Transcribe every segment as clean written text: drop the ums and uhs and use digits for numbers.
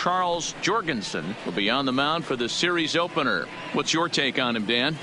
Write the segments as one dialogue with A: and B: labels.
A: Charles Jorgensen will be on the mound for the series opener. What's your take on him, Dan?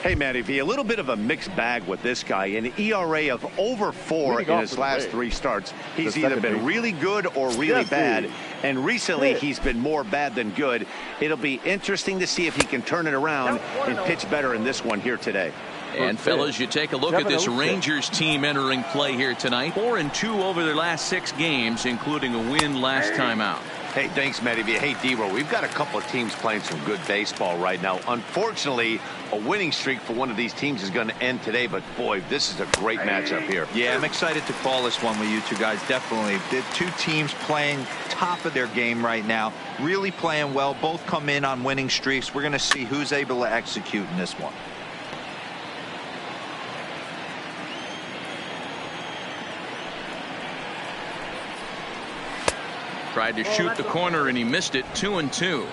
B: Hey, Matty V, a little bit of a mixed bag with this guy. An ERA of over 4 in his last 3 starts. He's either been really good or really bad, and recently he's been more bad than good. It'll be interesting to see if he can turn it around and pitch better in this one here today.
A: And fellas, you take a look at this Rangers team entering play here tonight. 4-2 over their last 6 games, including a win last time out.
B: Hey, thanks, Matty V. Hey, D-Roll, we've got a couple of teams playing some good baseball right now. Unfortunately, a winning streak for one of these teams is going to end today, but boy, this is a great matchup here.
C: Yeah, I'm excited to call this one with you two guys, definitely. The two teams playing top of their game right now, really playing well. Both come in on winning streaks. We're going to see who's able to execute in this one.
A: Tried to shoot the corner and he missed it. 2-2.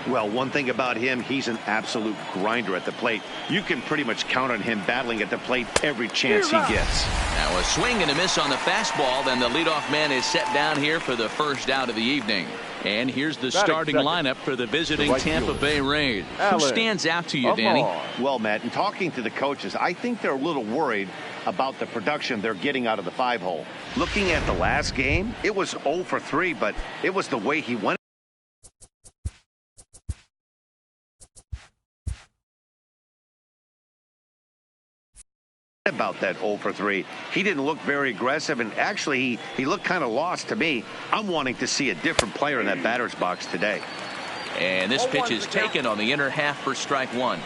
B: Well, one thing about him, he's an absolute grinder at the plate. You can pretty much count on him battling at the plate every chance he gets.
A: Now a swing and a miss on the fastball. Then the leadoff man is set down here for the first out of the evening. And here's the starting lineup for the visiting Tampa Bay Rays. Who stands out to you, Danny?
B: Well, Matt, in talking to the coaches, I think they're a little worried about the production they're getting out of the 5-hole. Looking at the last game, it was 0 for 3, but it was the way he went about that 0 for 3. He didn't look very aggressive, and actually he looked kind of lost to me. I'm wanting to see a different player in that batter's box today.
A: And this pitch is taken on the inner half for strike 1.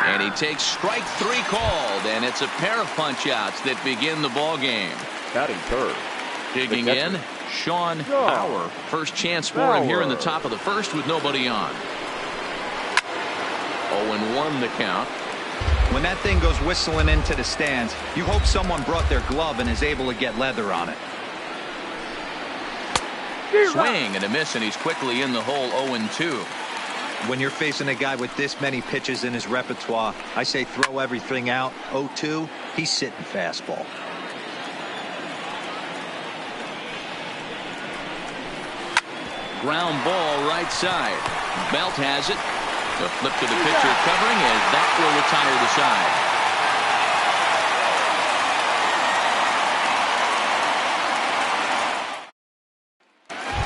A: And he takes strike 3 called, and it's a pair of punch-outs that begin the ball game.
D: Batting third.
A: Digging in, Sean Bauer. First chance for him here in the top of the first with nobody on. 0-1 the count.
C: When that thing goes whistling into the stands, you hope someone brought their glove and is able to get leather on it.
A: Swing and a miss, and he's quickly in the hole. 0-2.
C: When you're facing a guy with this many pitches in his repertoire, I say throw everything out. 0-2, he's sitting fastball.
A: Ground ball right side. Belt has it. The flip to the pitcher covering as that will retire the side.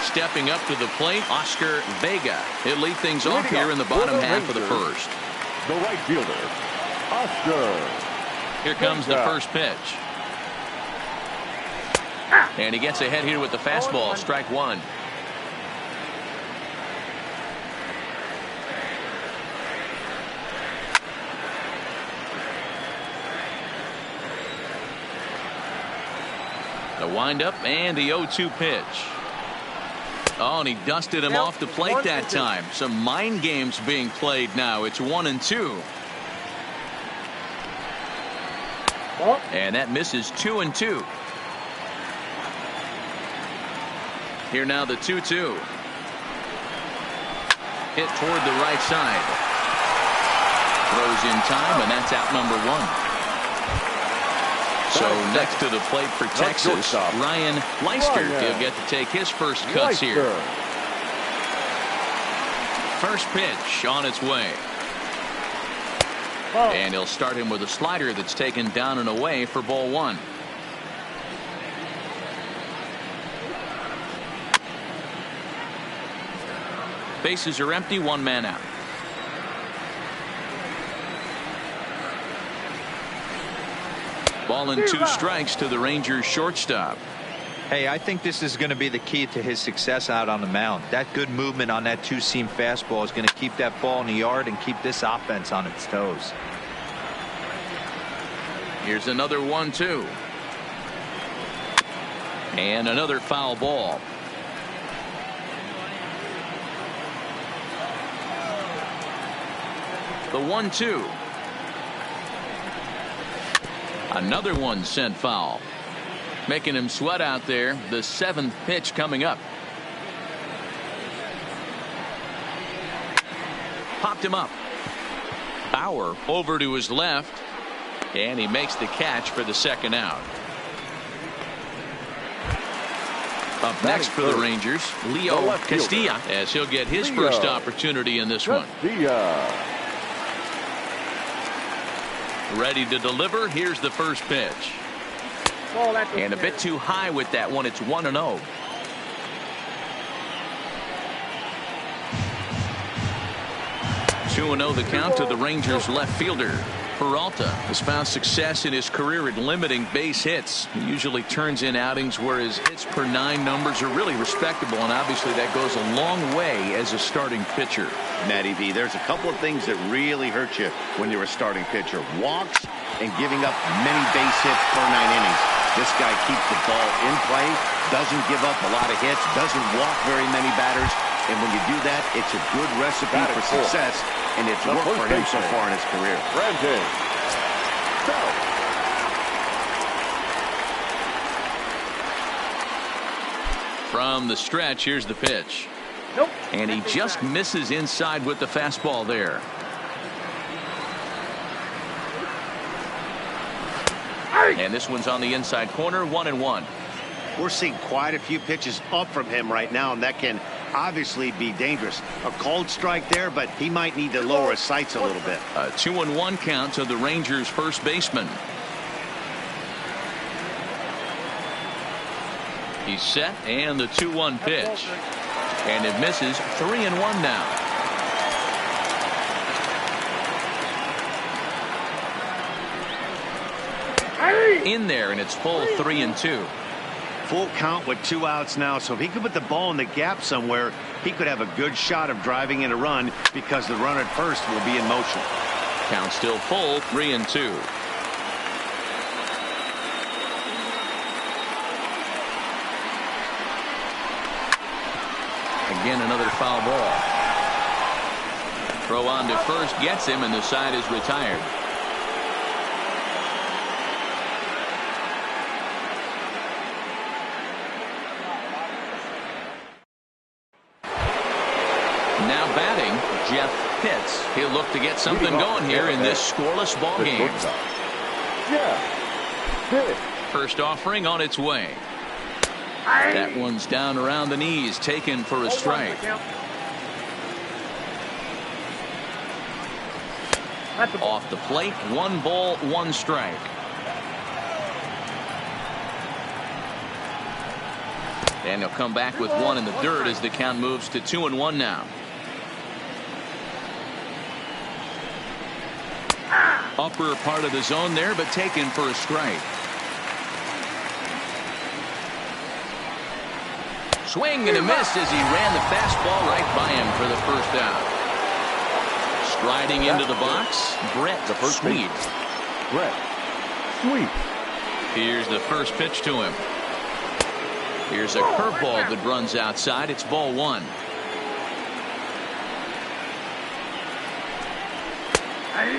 A: Stepping up to the plate, Oscar Vega. He'll lead things off here in the bottom half of the first.
D: The right fielder, Oscar.
A: Here comes the first pitch. And he gets ahead here with the fastball. Strike 1. The windup and the 0-2 pitch. Oh, and he dusted him off the plate that time. Some mind games being played now. It's 1-2. And that misses. 2-2. Here now the 2-2. Hit toward the right side. Throws in time, and that's out number 1. So next to the plate for Texas, Ryan Leister. He'll get to take his first cuts here. First pitch on its way. And he'll start him with a slider that's taken down and away for ball 1. Bases are empty, 1 man out. Ball and 2 strikes to the Rangers shortstop.
C: Hey, I think this is going to be the key to his success out on the mound. That good movement on that 2-seam fastball is going to keep that ball in the yard and keep this offense on its toes.
A: Here's another 1-2. And another foul ball. The 1-2. Another one sent foul. Making him sweat out there. The 7th pitch coming up. Popped him up. Bauer over to his left. And he makes the catch for the 2nd out. Up next for the Rangers, Leo Castilla, as he'll get his first opportunity in this one. Ready to deliver. Here's the first pitch. And a bit too high with that one. It's 1-0. Two-0 the count to the Rangers left fielder. Peralta has found success in his career at limiting base hits. He usually turns in outings where his hits per 9 numbers are really respectable, and obviously that goes a long way as a starting pitcher.
B: Matty V, there's a couple of things that really hurt you when you're a starting pitcher. Walks and giving up many base hits per 9 innings. This guy keeps the ball in play, doesn't give up a lot of hits, doesn't walk very many batters, and when you do that, it's a good recipe for success. And it's worked for him so far in his career.
D: Brandon.
A: From the stretch, here's the pitch.
E: Nope.
A: And he just misses inside with the fastball there. And this one's on the inside corner, 1-1.
B: We're seeing quite a few pitches up from him right now, and that can obviously be dangerous. A cold strike there, but he might need to lower his sights a little bit.
A: A 2-1 count to the Rangers first baseman. He's set, and the 2-1 pitch. And it misses. 3-1 now. In there, and it's full 3-2.
B: Full count with 2 outs now, so if he could put the ball in the gap somewhere, he could have a good shot of driving in a run because the runner at first will be in motion.
A: Count still full, 3-2. Again, another foul ball. Throw on to first gets him, and the side is retired. Now batting, Jeff Pitts. He'll look to get something going here in this scoreless ball game. First offering on its way. That one's down around the knees, taken for a strike. Off the plate, 1 ball, 1 strike. And he'll come back with 1 in the dirt as the count moves to 2-1 now. Upper part of the zone there, but taken for a strike. Swing and a miss as he ran the fastball right by him for the first out. Striding into the box, Brett Sweet.
D: Brett Sweet.
A: Here's the first pitch to him. Here's a curveball that runs outside. It's ball 1.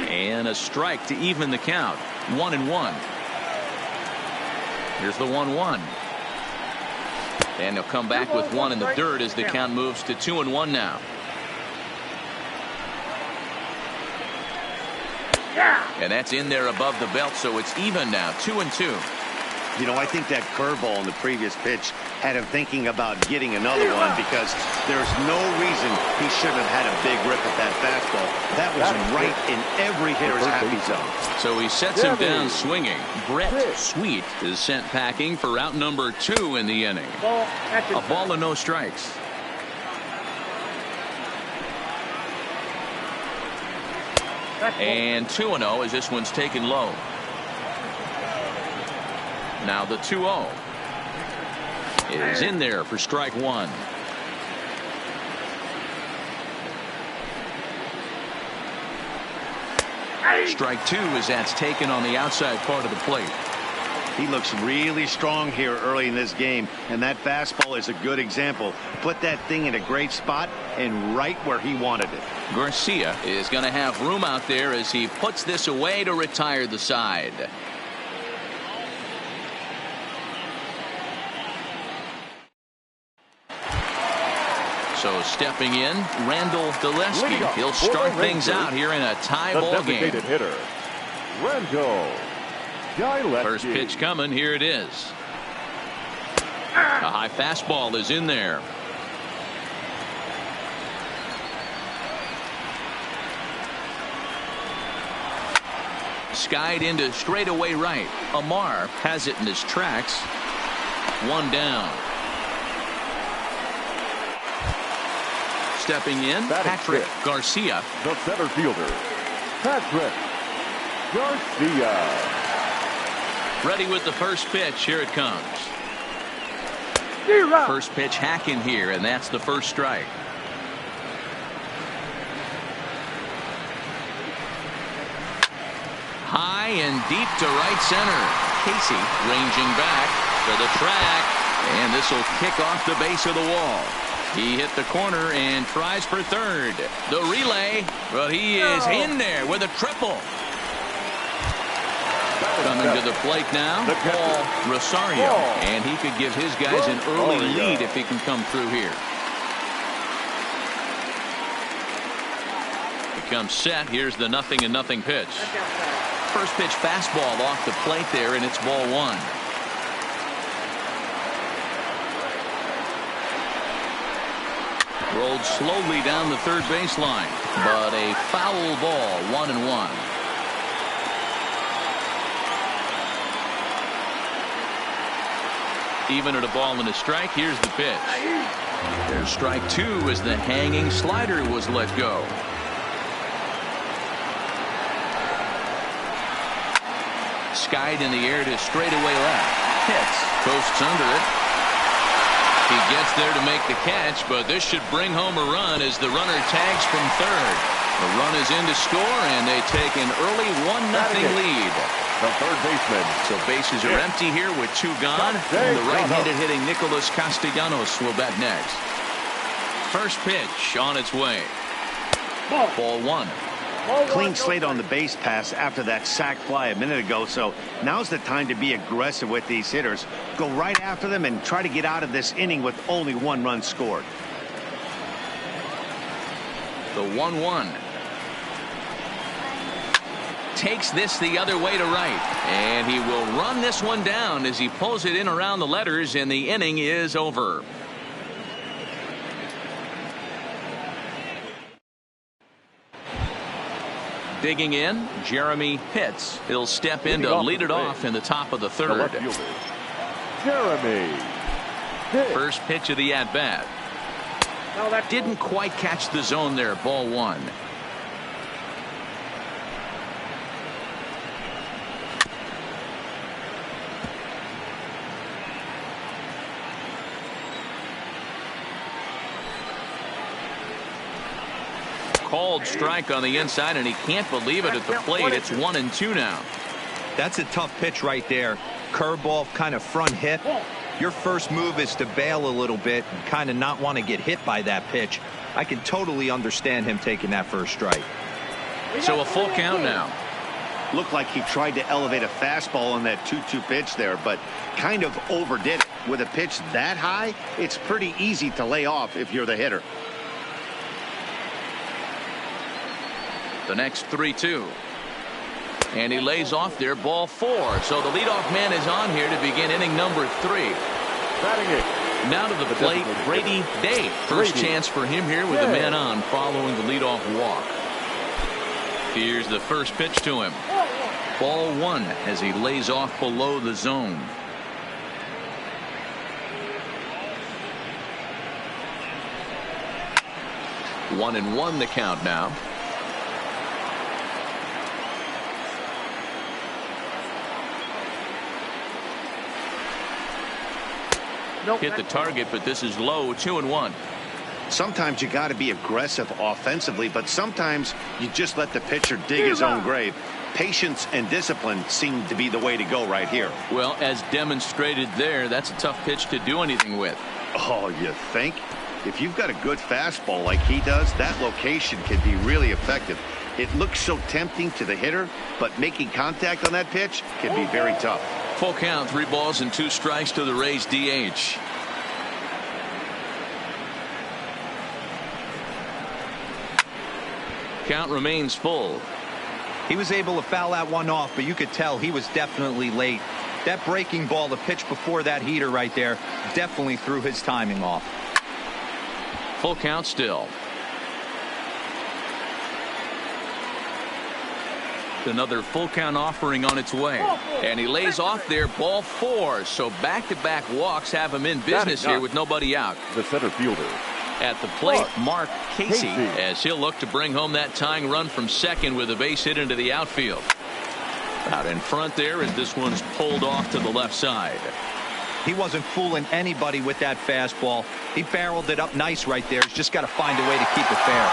A: And a strike to even the count. 1-1. Here's the 1-1. And he'll come back with 1 in the dirt as the count moves to 2-1 now. And that's in there above the belt, so it's even now, 2-2.
B: You know, I think that curveball in the previous pitch had him thinking about getting another one because there's no reason he shouldn't have had a big rip at that fastball. That was right in every hitter's happy zone.
A: So he sets him down swinging. Brett Sweet is sent packing for out number 2 in the inning. A ball and no strikes. And 2-0 as this one's taken low. Now the 2-0 is in there for strike 1. Strike 2 as that's taken on the outside part of the plate.
B: He looks really strong here early in this game, and that fastball is a good example. Put that thing in a great spot and right where he wanted it.
A: Garcia is going to have room out there as he puts this away to retire the side. So stepping in, Randall Daleski. He'll start things out here in a tie ball game.
D: Hitter, Randall Daleski.
A: First pitch coming. Here it is. A high fastball is in there. Skied into straightaway right. Amar has it in his tracks. One down. Stepping in, Patrick Garcia.
D: The center fielder, Patrick Garcia.
A: Ready with the first pitch. Here it comes. First pitch hacking here, and that's the first strike. High and deep to right center. Casey ranging back to the track, and this will kick off the base of the wall. He hit the corner and tries for third. The relay, but he is in there with a triple. Coming to the plate now, Paul Rosario, and he could give his guys an early lead if he can come through here. He comes set. Here's the 0-0 pitch. First pitch fastball off the plate there, and it's ball one. Rolled slowly down the third baseline, but a foul ball, 1-1. Even at a ball and a strike. Here's the pitch. There's strike two as the hanging slider was let go. Skied in the air to straightaway left. Hits. Coasts under it. He gets there to make the catch, but this should bring home a run as the runner tags from third. The run is in to score, and they take an early 1-0 lead.
D: The third baseman.
A: So bases are empty here with two gone. And the right-handed hitting Nicholas Castellanos will bat next. First pitch on its way. Ball one.
B: Clean slate on the base pass after that sac fly a minute ago, so now's the time to be aggressive with these hitters. Go right after them and try to get out of this inning with only one run scored.
A: The 1-1. Takes this the other way to right, and he will run this one down as he pulls it in around the letters, and the inning is over. Digging in, Jeremy Pitts. He'll step in to lead it off in the top of the third.
D: Jeremy Pitts.
A: First pitch of the at-bat. Didn't quite catch the zone there. Ball one. Called strike on the inside, and he can't believe it at the plate. It's 1-2 now.
C: That's a tough pitch right there. Curveball, kind of front hip. Your first move is to bail a little bit and kind of not want to get hit by that pitch. I can totally understand him taking that first strike.
A: So a full count now.
B: Looked like he tried to elevate a fastball on that 2-2 pitch there, but kind of overdid it. With a pitch that high, it's pretty easy to lay off if you're the hitter.
A: The next 3-2. And he lays off there, ball four. So the leadoff man is on here to begin inning number 3. Now to the plate, Brady Day. First chance for him here with a man on following the leadoff walk. Here's the first pitch to him. Ball one as he lays off below the zone. One and one the count now. Hit the target, but this is low. 2-1.
B: Sometimes you got to be aggressive offensively, but sometimes you just let the pitcher dig his own grave. Patience and discipline seem to be the way to go right here.
A: Well, as demonstrated there, that's a tough pitch to do anything with.
B: Oh, you think? If you've got a good fastball like he does, that location can be really effective. It looks so tempting to the hitter, but making contact on that pitch can be very tough.
A: Full count, 3 balls and 2 strikes to the Rays DH. count remains full.
C: He was able to foul that one off, but you could tell he was definitely late. That breaking ball, the pitch before that heater right there, definitely threw his timing off.
A: Full count still. Another full count offering on its way. And he lays off there, ball 4. So back-to-back walks have him in business here with nobody out.
D: The center fielder.
A: At the plate, Mark Casey, as he'll look to bring home that tying run from second with a base hit into the outfield. Out in front there as this one's pulled off to the left side.
C: He wasn't fooling anybody with that fastball. He barreled it up nice right there. He's just got to find a way to keep it fair.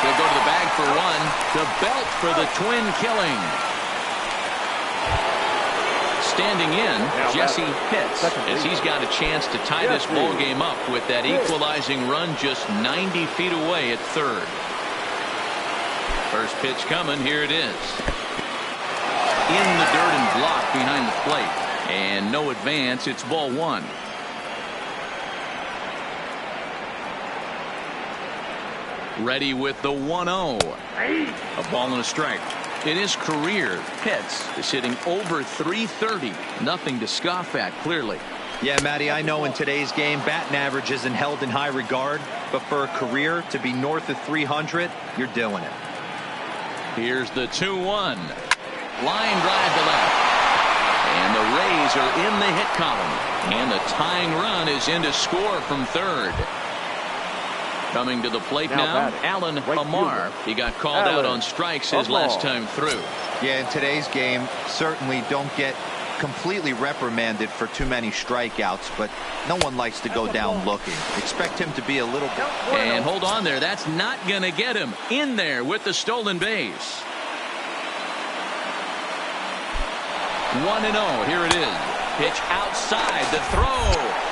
A: He'll go to the bag for one. The belt for the twin killing. Standing in, Jesse Pitts, as he's got a chance to tie this ball game up with that equalizing run just 90 feet away at third. First pitch coming. Here it is. In the dirt and blocked behind the plate. And no advance. It's ball 1. Ready with the 1-0. A ball and a strike. In his career, Pitts is hitting over .330. Nothing to scoff at, clearly.
C: Yeah, Matty, I know in today's game, batting average isn't held in high regard, but for a career to be north of 300, you're doing it.
A: Here's the 2-1. Line drive to left. And the Rays are in the hit column. And the tying run is in to score from third. Coming to the plate now, Alan Amar. He got called out on strikes his last time through.
C: Yeah, in today's game, certainly don't get completely reprimanded for too many strikeouts, but no one likes to go down looking. Expect him to be a little bit.
A: And hold on there. That's not going to get him in there with the stolen base. 1-0. Here it is. Pitch outside. The throw.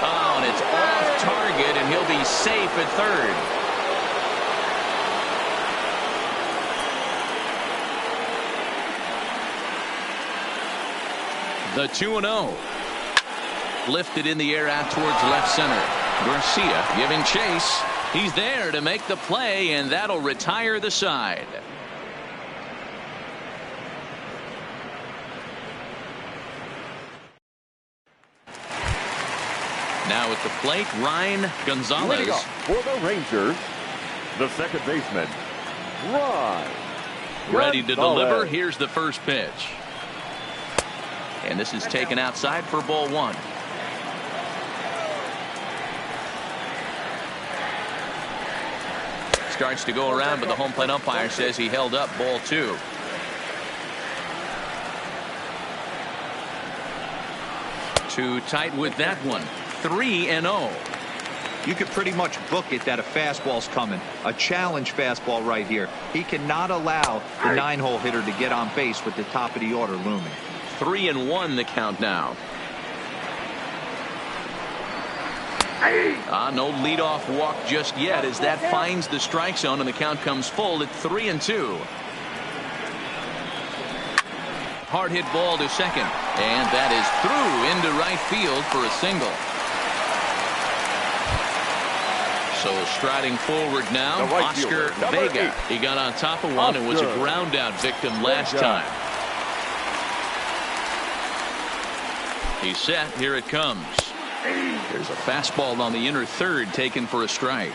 A: Oh, and it's off target, and he'll be safe at third. The 2-0. Lifted in the air out towards left center. Garcia giving chase. He's there to make the play, and that'll retire the side. Now at the plate, Ryan Gonzalez.
D: For the Rangers, the second baseman, Ryan.
A: Ready to deliver. Here's the first pitch. And this is taken outside for ball 1. Starts to go around, but the home plate umpire says he held up ball 2. Too tight with that one. 3-0.
C: You could pretty much book it that a fastball's coming. A challenge fastball right here. He cannot allow the 9-hole hitter to get on base with the top of the order looming.
A: 3-1 the count now. No leadoff walk just yet as that finds the strike zone and the count comes full at 3-2. Hard hit ball to second, and that is through into right field for a single. So striding forward now, Oscar Vega. He got on top of one and was a ground out victim last time. He's set. Here it comes. There's a fastball on the inner third taken for a strike.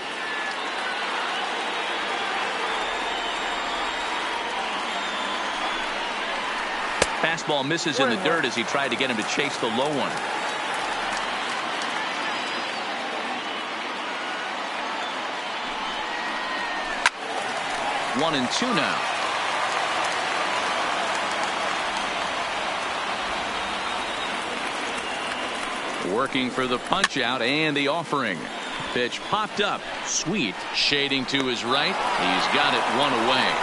A: Fastball misses in the dirt as he tried to get him to chase the low one. One and two now. Working for the punch out and the offering. Pitch popped up. Sweet. Shading to his right. He's got it one away.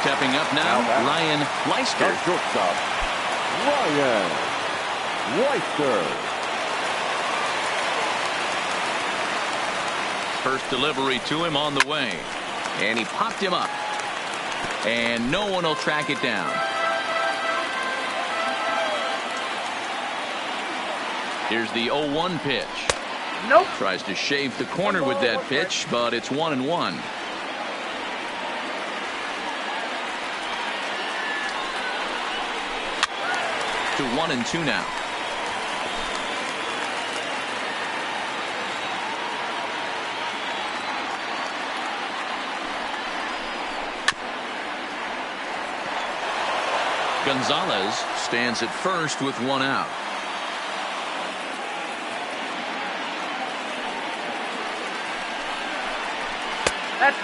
A: Stepping up now, Ryan Leister.
D: Shortstop, Ryan Leister.
A: First delivery to him on the way. And he popped him up. And no one will track it down. Here's the 0-1 pitch. Nope. Tries to shave the corner with that pitch, but it's 1-1. to 1-2 now. Gonzalez stands at first with 1 out.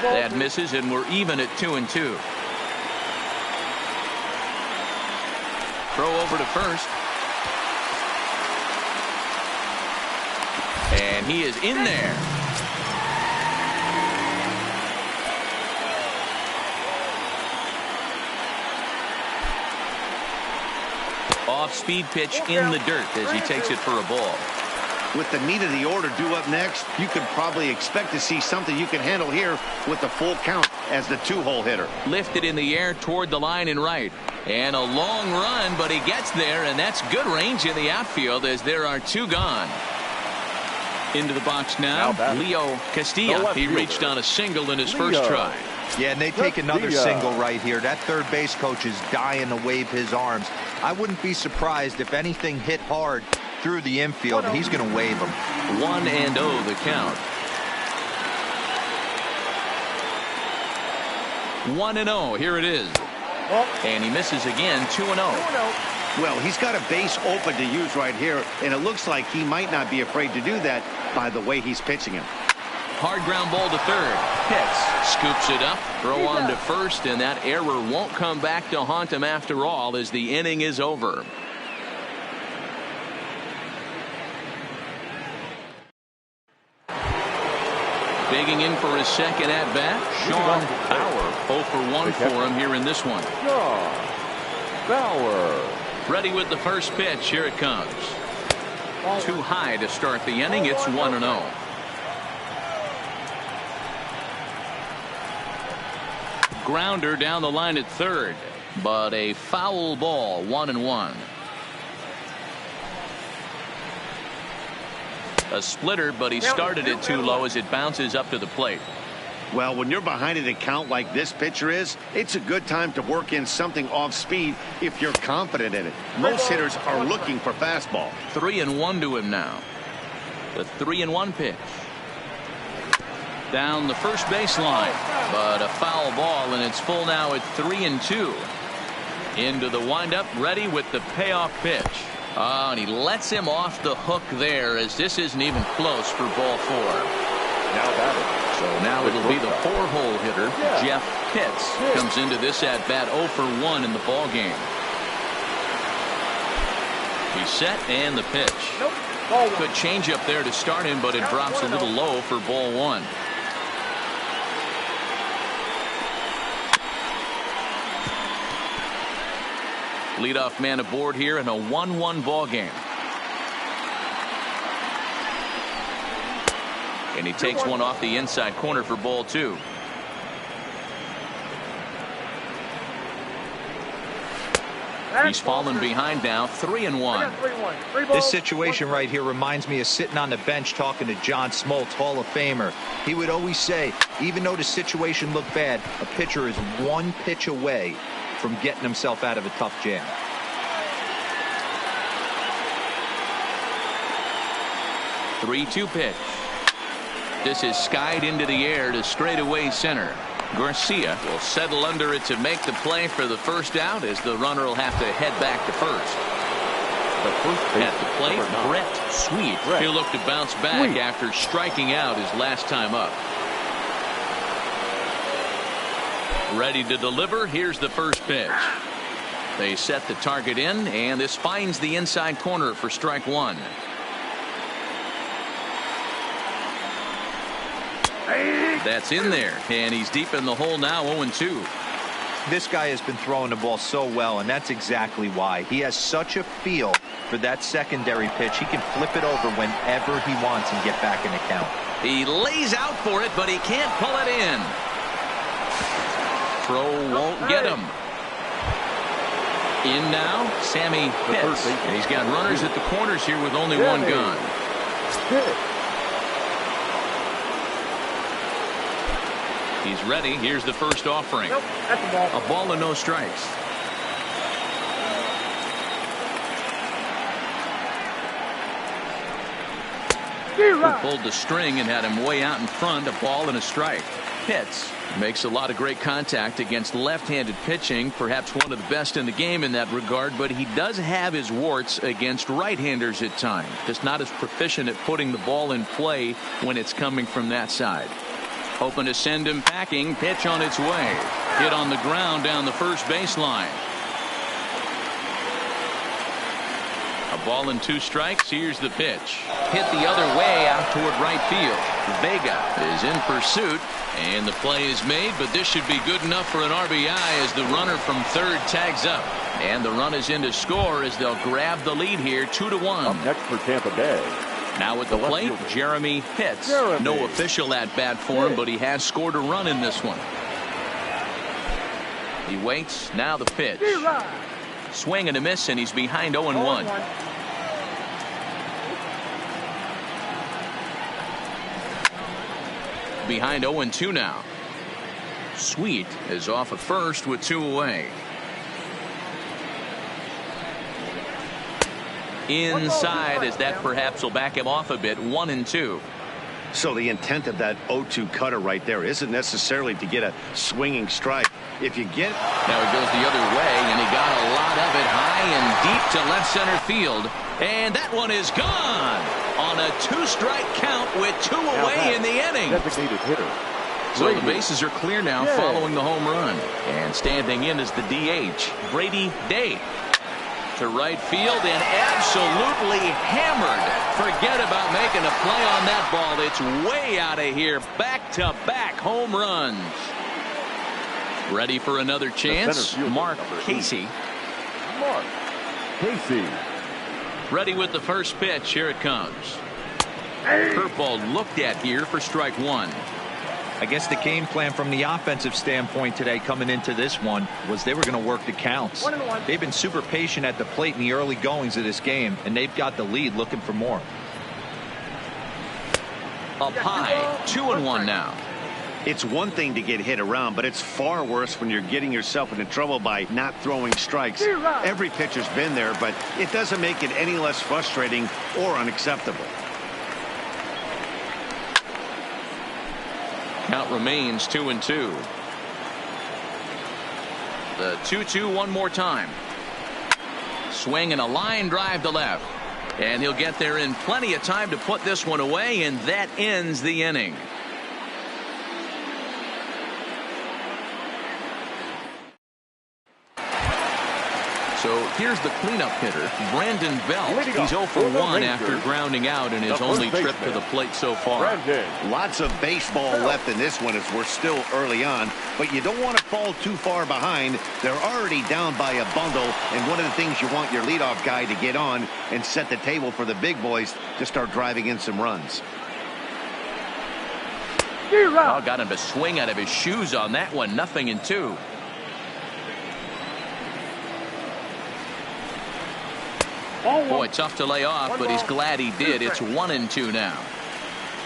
A: That misses, and we're even at 2-2. Throw over to first. And he is in there. Off-speed pitch in the dirt as he takes it for a ball.
B: With the meat of the order due up next, you could probably expect to see something you can handle here with the full count as the 2-hole hitter.
A: Lifted in the air toward the line and right. And a long run, but he gets there, and that's good range in the outfield as there are 2 gone. Into the box now Leo Castillo. He reached on a single in his first try.
C: Yeah, and they take another single right here. That third base coach is dying to wave his arms. I wouldn't be surprised if anything hit hard through the infield. He's going to wave them.
A: 1-0 the count. 1-0. Here it is. And he misses again. 2-0.
B: Well, he's got a base open to use right here, and it looks like he might not be afraid to do that by the way he's pitching him.
A: Hard ground ball to third. Hits. Scoops it up. Throw on to first, and that error won't come back to haunt him after all as the inning is over. Digging in for his second at bat, Sean Bauer. 0 for 1 for him here in this one.
D: Bauer.
A: Ready with the first pitch. Here it comes. Too high to start the inning. It's 1-0. Grounder down the line at third, but a foul ball. 1-1. A splitter, but he started it too low as it bounces up to the plate.
B: Well, when you're behind an account like this pitcher is, it's a good time to work in something off speed if you're confident in it. Most hitters are looking for fastball.
A: 3-1 to him now. The 3-1 pitch. Down the first baseline, but a foul ball, and it's full now at 3-2. Into the windup, ready with the payoff pitch. And he lets him off the hook there as this isn't even close for ball 4.
D: Now batting.
A: So now it'll be the 4-hole hitter, Jeff Pitts, comes into this at bat 0 for 1 in the ball game. He's set and the pitch. Good change up there to start him, but it drops a little low for ball 1. Leadoff man aboard here in a 1-1 ball game. And he takes one off the inside corner for ball 2. He's fallen behind now. 3-1.
C: This situation right here reminds me of sitting on the bench talking to John Smoltz, Hall of Famer. He would always say, even though the situation looked bad, a pitcher is 1 pitch away from getting himself out of a tough jam.
A: The 3-2 pitch. This is skied into the air to straightaway center. Garcia will settle under it to make the play for the first out as the runner will have to head back to first. At the plate, Brett Sweet. He'll look to bounce back after striking out his last time up. Ready to deliver. Here's the first pitch. They set the target in, and this finds the inside corner for strike 1. That's in there, and he's deep in the hole now. 0-2.
C: This guy has been throwing the ball so well, and that's exactly why. He has such a feel for that secondary pitch. He can flip it over whenever he wants and get back in the count.
A: He lays out for it, but he can't pull it in. Throw won't get him. In now, Sammy Pitts. And he's got runners at the corners here with only 1 gone. He's ready. Here's the first offering. Nope, that's a ball. A ball and no strikes. who pulled the string and had him way out in front. A ball and a strike. Pitts makes a lot of great contact against left-handed pitching, perhaps one of the best in the game in that regard, but he does have his warts against right-handers at times. Just not as proficient at putting the ball in play when it's coming from that side. Hoping to send him packing. Pitch on its way. Hit on the ground down the first baseline. A ball and 2 strikes. Here's the pitch. Hit the other way out toward right field. Vega is in pursuit, and the play is made, but this should be good enough for an RBI as the runner from third tags up. And the run is in to score as they'll grab the lead here 2-1.
D: Up next for Tampa Bay.
A: Now at the plate, Jeremy Pitts. No official at bat for him, but he has scored a run in this one. He waits. Now the pitch. Swing and a miss, and he's behind 0-1. Behind 0-2 now. Sweet is off at first with 2 away. Inside, as that perhaps will back him off a bit. 1-2.
B: So the intent of that 0-2 cutter right there isn't necessarily to get a swinging strike. If you get it.
A: Now he goes the other way, and he got a lot of it high and deep to left center field. And that one is gone on a 2-strike count with 2 away in the inning.
D: Designated hitter.
A: So the bases are clear now following the home run. And standing in is the DH, Brady Day. To right field and absolutely hammered. Forget about making a play on that ball. It's way out of here. Back-to-back home runs. Ready for another chance. Mark Casey.
D: Mark Casey.
A: Ready with the first pitch. Here it comes. Curveball looked at here for strike 1.
C: I guess the game plan from the offensive standpoint today coming into this one was they were going to work the counts. They've been super patient at the plate in the early goings of this game, and they've got the lead looking for more.
A: Up high, 2-1 now.
B: It's one thing to get hit around, but it's far worse when you're getting yourself into trouble by not throwing strikes. Every pitcher's been there, but it doesn't make it any less frustrating or unacceptable.
A: Count remains 2-2. The 2-2 one more time. Swing and a line drive to left. And he'll get there in plenty of time to put this one away, and that ends the inning. So here's the cleanup hitter, Brandon Belt. He's 0 for 1 after grounding out in his only trip to the plate so far.
B: Lots of baseball left in this one as we're still early on, but you don't want to fall too far behind. They're already down by a bundle, and one of the things you want your leadoff guy to get on and set the table for the big boys to start driving in some runs.
A: Oh, got him to swing out of his shoes on that one. 0-2. Boy, tough to lay off, but he's glad he did. It's 1-2 now.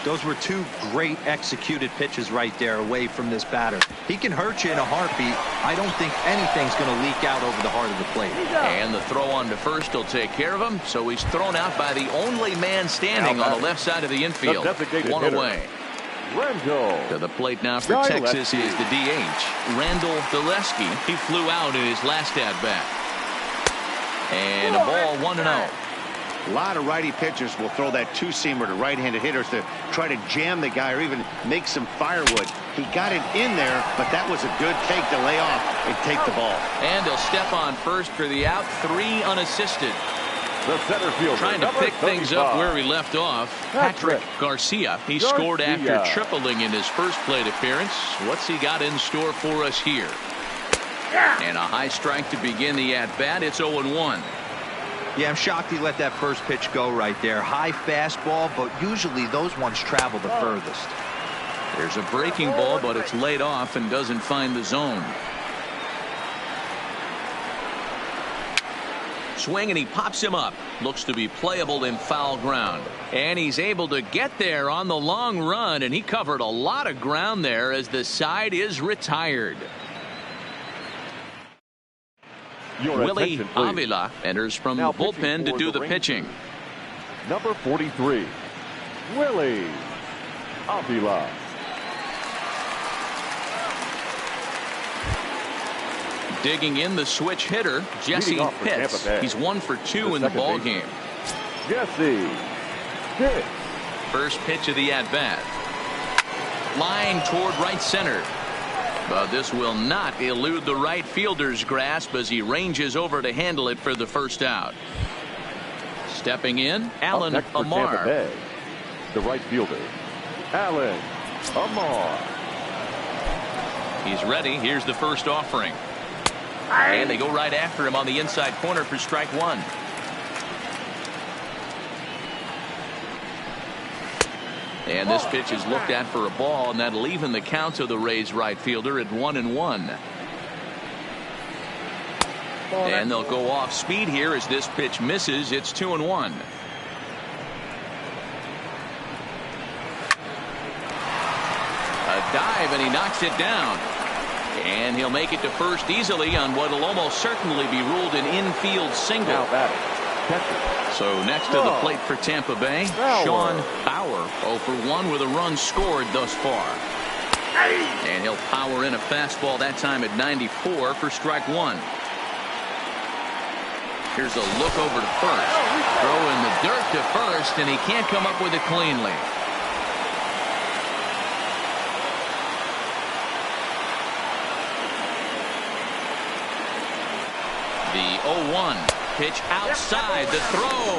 C: Those were 2 great executed pitches right there away from this batter. He can hurt you in a heartbeat. I don't think anything's going to leak out over the heart of the plate.
A: And the throw on to first will take care of him. So he's thrown out by the only man standing on the left side of the infield. 1 away.
D: Randall.
A: To the plate now for Texas is the DH, Randall Dulesky. He flew out in his last at-bat. And a ball 1-0.
B: A lot of righty pitchers will throw that 2-seamer to right-handed hitters to try to jam the guy or even make some firewood. He got it in there, but that was a good take to lay off and take the ball.
A: And he'll step on first for the out. 3 unassisted.
D: The center fielder,
A: trying to pick things up where he left off. Patrick Garcia. He scored after tripling in his first plate appearance. What's he got in store for us here? And a high strike to begin the at-bat. It's 0-1.
C: Yeah, I'm shocked he let that first pitch go right there. High fastball, but usually those ones travel the furthest.
A: There's a breaking ball, but it's laid off and doesn't find the zone. Swing, and he pops him up. Looks to be playable in foul ground. And he's able to get there on the long run, and he covered a lot of ground there as the side is retired. Willie Avila enters from the bullpen to do the pitching.
D: Number 43. Willie Avila.
A: Digging in the switch hitter, Jesse Pitts. He's 1 for 2 in the ball game.
D: Jesse Pitts.
A: First pitch of the at-bat. Line toward right center. But this will not elude the right fielder's grasp as he ranges over to handle it for the first out. Stepping in, Alan Amar.
D: The right fielder, Alan Amar.
A: He's ready. Here's the first offering. And they go right after him on the inside corner for strike one. And this pitch is looked at for a ball, and that'll even the count of the Rays right fielder at 1-1. And they'll go off speed here as this pitch misses. It's 2-1. A dive, and he knocks it down. And he'll make it to first easily on what will almost certainly be ruled an infield single. So next to the plate for Tampa Bay, Sean Bauer, 0 for 1 with a run scored thus far. And he'll power in a fastball that time at 94 for strike one. Here's a look over to first. Throw in the dirt to first, and he can't come up with it cleanly. The 0-1 pitch outside, the throw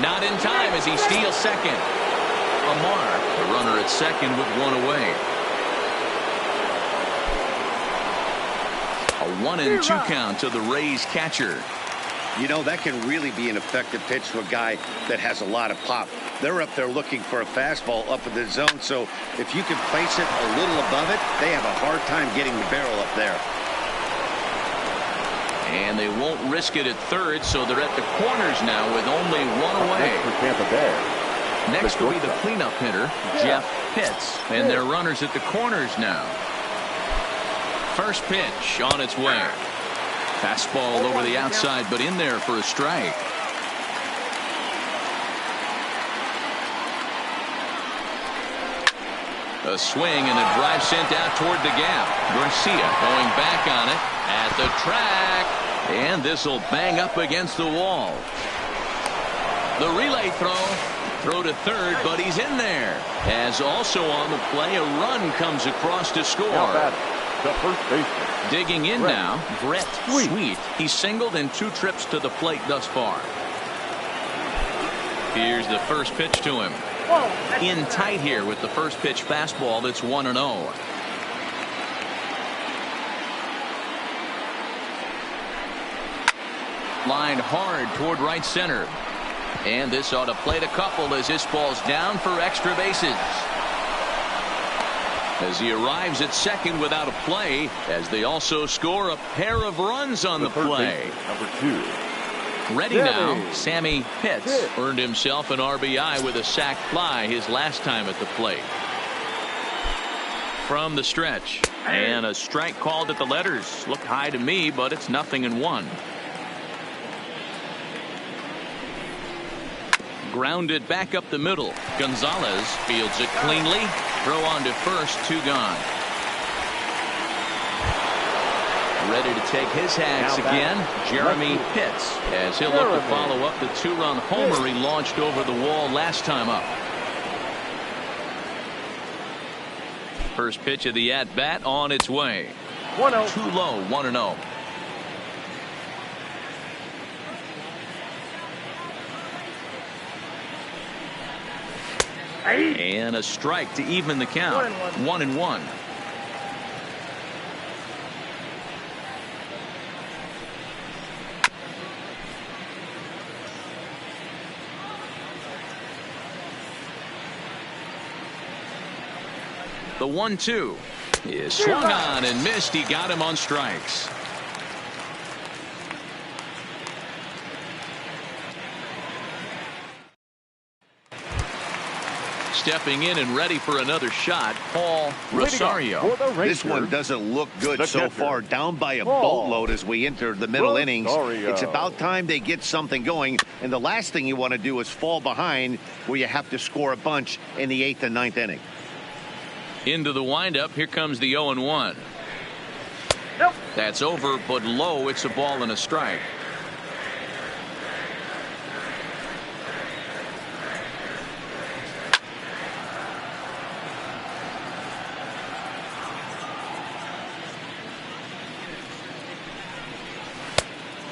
A: not in time as he steals second. Amar, the runner at second with one away. A 1-2 count to the Rays catcher.
B: You know, that can really be an effective pitch to a guy that has a lot of pop. They're up there looking for a fastball up in the zone, so if you can place it a little above it, they have a hard time getting the barrel up there.
A: And they won't risk it at third, so they're at the corners now with only one away. Next will be the cleanup hitter, Jeff Pitts, and their runners at the corners now. First pitch on its way. Fastball over the outside, but in there for a strike. A swing and a drive sent out toward the gap. Garcia going back on it at the track. And this will bang up against the wall. The relay throw to third, but he's in there. As also on the play, a run comes across to score.
D: The first baseman.
A: Digging in now, Brett Sweet. He's singled in 2 trips to the plate thus far. Here's the first pitch to him. In tight here with the first pitch fastball that's 1-0. Line hard toward right center. And this ought to plate a couple as this ball's down for extra bases. As he arrives at second without a play, as they also score a pair of runs on the play.
D: Number 2.
A: Ready now, Sammy Pitts earned himself an RBI with a sac fly his last time at the plate. From the stretch, and a strike called at the letters. Looked high to me, but it's 0-1. Grounded back up the middle. Gonzalez fields it cleanly. Throw on to first, 2 gone. Ready to take his hacks again, Jeremy Pitts, as he'll look to follow up the 2-run homer he launched over the wall last time up. First pitch of the at-bat on its way.
D: 1-0.
A: Too low, 1-0. And a strike to even the count. 1-1. The 1-2 is swung on and missed. He got him on strikes. stepping in and ready for another shot, Paul Rosario.
B: This one doesn't look good so far. Down by a boatload as we enter the middle innings. It's about time they get something going. And the last thing you want to do is fall behind where you have to score a bunch in the 8th and 9th inning.
A: Into the windup. Here comes the 0-1.
E: Nope.
A: That's over, but low. It's a ball and a strike.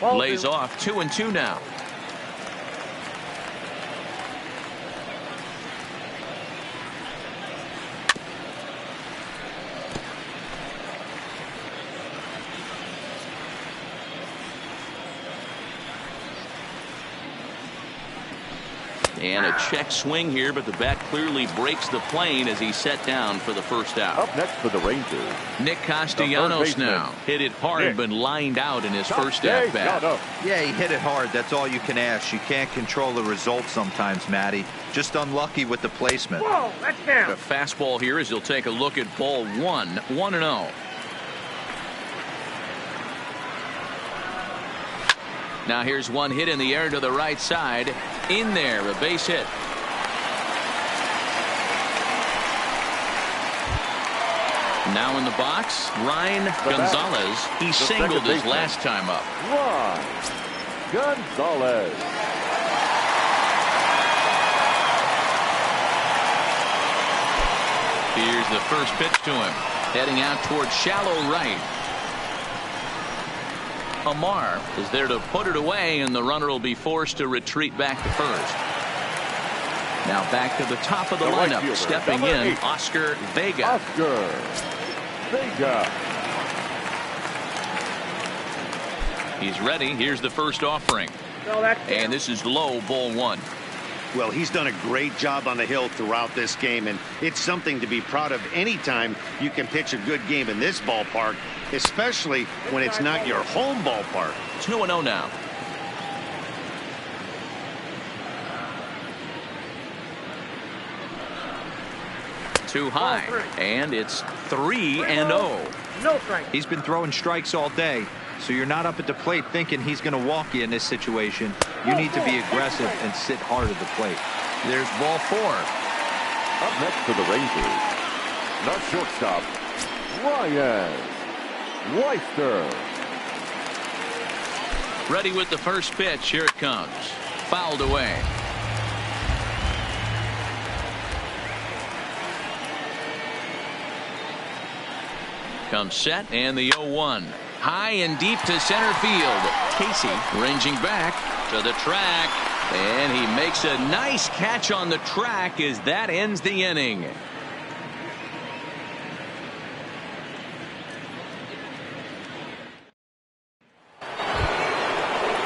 A: Lays off. 2-2 now. And a check swing here, but the bat clearly breaks the plane as he's set down for the first out.
D: Up next for the Rangers,
A: Nick Castellanos now. Hit it hard, but lined out in his first at bat.
C: Yeah, he hit it hard. That's all you can ask. You can't control the result sometimes, Matty. Just unlucky with the placement.
E: Whoa, that's down.
A: The fastball here as he'll take a look at ball 1, 1-0. Now here's one hit in the air to the right side. In there, a base hit. Now in the box, Ryan Gonzalez. He singled his last time up.
D: Ryan Gonzalez.
A: Here's the first pitch to him. Heading out towards shallow right. Amar is there to put it away, and the runner will be forced to retreat back to first. Now back to the top of the lineup.
D: Right
A: Stepping in, Oscar Vega.
D: Oscar Vega.
A: He's ready. Here's the first offering.
E: No, that's down.
A: And this is low, ball 1.
B: Well, he's done a great job on the hill throughout this game, and it's something to be proud of anytime you can pitch a good game in this ballpark, especially when it's not your home ballpark.
A: It's 2-0 now. Too high, and it's 3-0.
E: No strike.
C: He's been throwing strikes all day, so you're not up at the plate thinking he's going to walk you in this situation. You need to be aggressive and sit hard at the plate.
A: There's ball 4.
D: Up next for the Rangers, the shortstop, Ryan Weister.
A: Ready with the first pitch. Here it comes. Fouled away. Comes set, and the 0-1. High and deep to center field. Casey ranging back to the track, and he makes a nice catch on the track as that ends the inning. To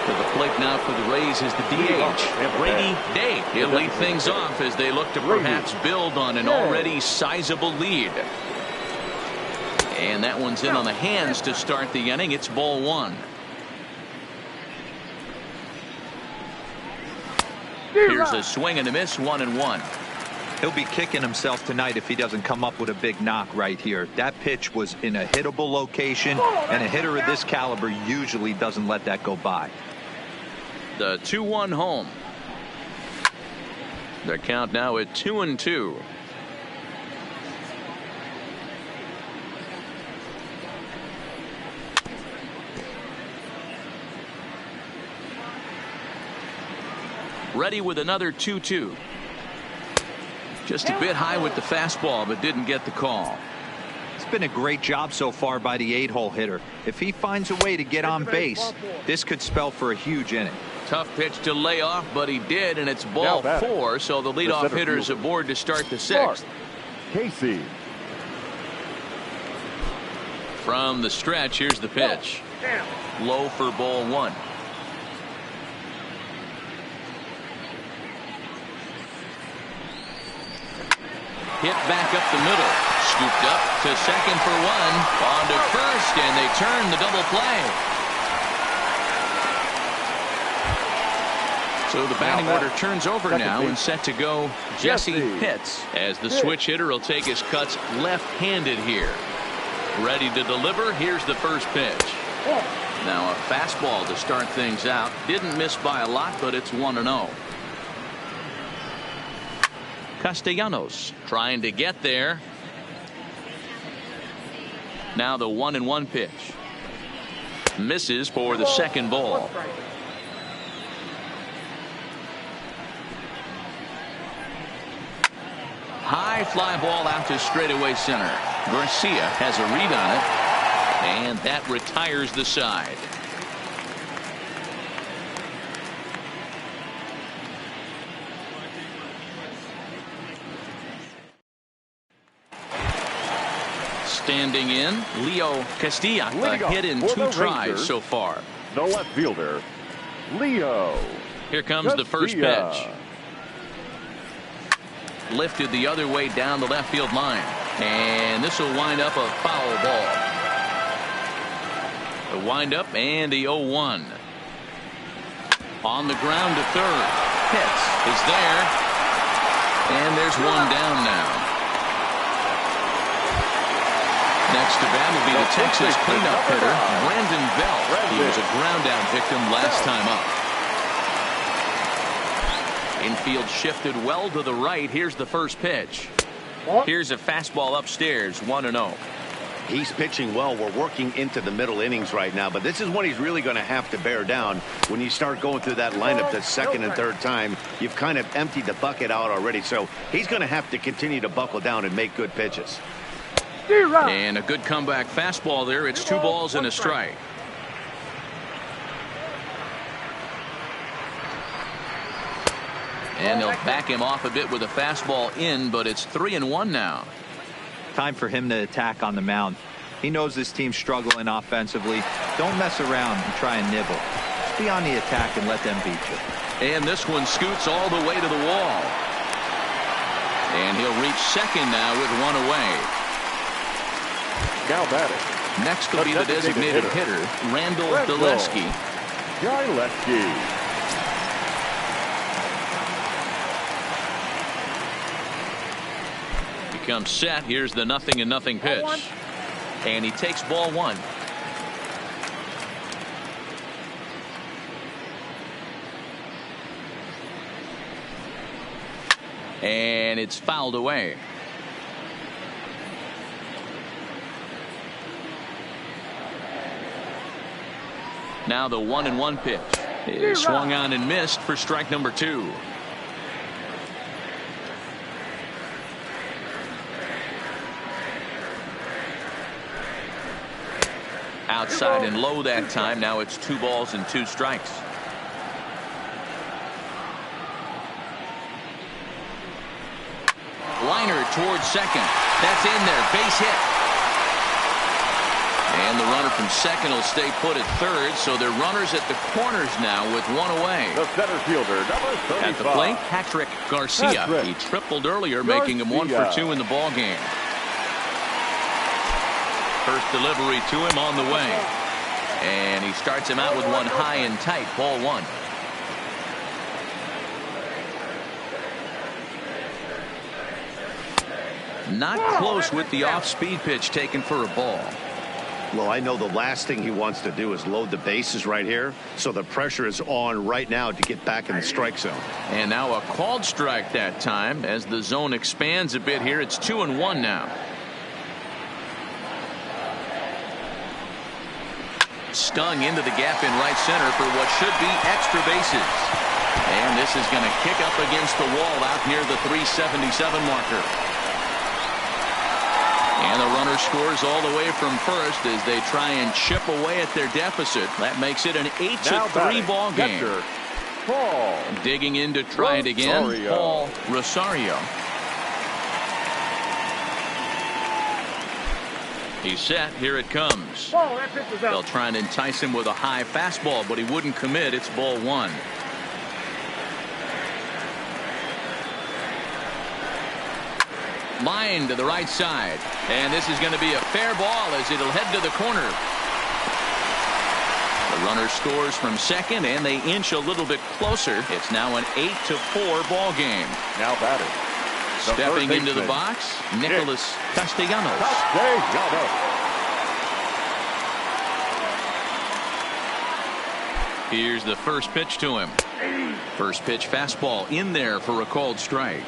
A: the plate now for the Rays is the DH, Brady Day. He'll lead things off as they look to perhaps build on an already sizable lead. And that one's in on the hands to start the inning. It's ball 1. Here's a swing and a miss, 1-1.
C: He'll be kicking himself tonight if he doesn't come up with a big knock right here. That pitch was in a hittable location, and a hitter of this caliber usually doesn't let that go by.
A: The 2-1 home. The count now at 2-2. Ready with another 2-2. Just a bit high with the fastball, but didn't get the call.
C: It's been a great job so far by the 8-hole hitter. If he finds a way to get on base, this could spell for a huge inning.
A: Tough pitch to lay off, but he did, and it's ball 4, so the leadoff hitter is aboard to start the 6th.
D: Casey.
A: From the stretch, here's the pitch. Low for ball 1. Hit back up the middle. Scooped up to second for 1. On to first, and they turn the double play. So the batting order turns over now and set to go Jesse Pitts, as the switch hitter will take his cuts left-handed here. Ready to deliver. Here's the first pitch. Now a fastball to start things out. Didn't miss by a lot, but it's 1-0. Castellanos trying to get there. Now the 1-1 pitch. Misses for the second ball. High fly ball out to straightaway center. Garcia has a read on it, and that retires the side. Standing in, Leo Castilla, a hit in 2 tries so far.
D: The left fielder, Leo.
A: Here comes the first pitch. Lifted the other way down the left field line, and this will wind up a foul ball. The wind up and the 0-1 on the ground to third. Pitts is there, and there's one down now. Next to bat will be the Texas cleanup hitter, Brandon Belt. He was a ground out victim last time up. Infield shifted well to the right. Here's the first pitch. Here's a fastball upstairs, 1-0.
B: He's pitching well. We're working into the middle innings right now, but this is when he's really going to have to bear down. When you start going through that lineup the second and third time, you've kind of emptied the bucket out already. So he's going to have to continue to buckle down and make good pitches.
A: And a good comeback fastball there. It's 2 balls and a strike. And they'll back him off a bit with a fastball in, but it's 3-1 now.
C: Time for him to attack on the mound. He knows this team's struggling offensively. Don't mess around and try and nibble. Just be on the attack and let them beat you.
A: And this one scoots all the way to the wall. And he'll reach second now with 1 away.
D: Now batting.
A: Next will be the designated hitter, Randall Daleski.
D: Daleski.
A: Becomes set. Here's the 0-0 pitch. And he takes ball 1. And it's fouled away. Now the 1-1 pitch is swung on and missed for strike number 2. Outside and low that time. Now it's 2 balls and 2 strikes. Liner towards second. That's in there. Base hit. And the runner from second will stay put at third. So they're runners at the corners now with 1 away.
D: The center fielder, number 35.
A: At the plate, Patrick Garcia. He tripled earlier, making him 1 for 2 in the ball game. First delivery to him on the way. And he starts him out with one high and tight. Ball 1. Not close with the off-speed pitch taken for a ball.
B: Well, I know the last thing he wants to do is load the bases right here. So the pressure is on right now to get back in the strike zone.
A: And now a called strike that time as the zone expands a bit here. It's 2-1 now. Stung into the gap in right center for what should be extra bases. And this is going to kick up against the wall out near the 377 marker. And the runner scores all the way from first as they try and chip away at their deficit. That makes it an 8-3 ball game.
D: Paul.
A: Digging in to try it again, Paul Rosario. He's set. Here it comes. They'll try and entice him with a high fastball, but he wouldn't commit. It's ball 1. Line to the right side. And this is going to be a fair ball as it'll head to the corner. The Runner scores from second, and they inch a little bit closer. It's now an 8-4 ball game.
D: Now batting.
A: Stepping into the box, Nicholas Castellanos. Here's the first pitch to him. First pitch fastball in there for a called strike.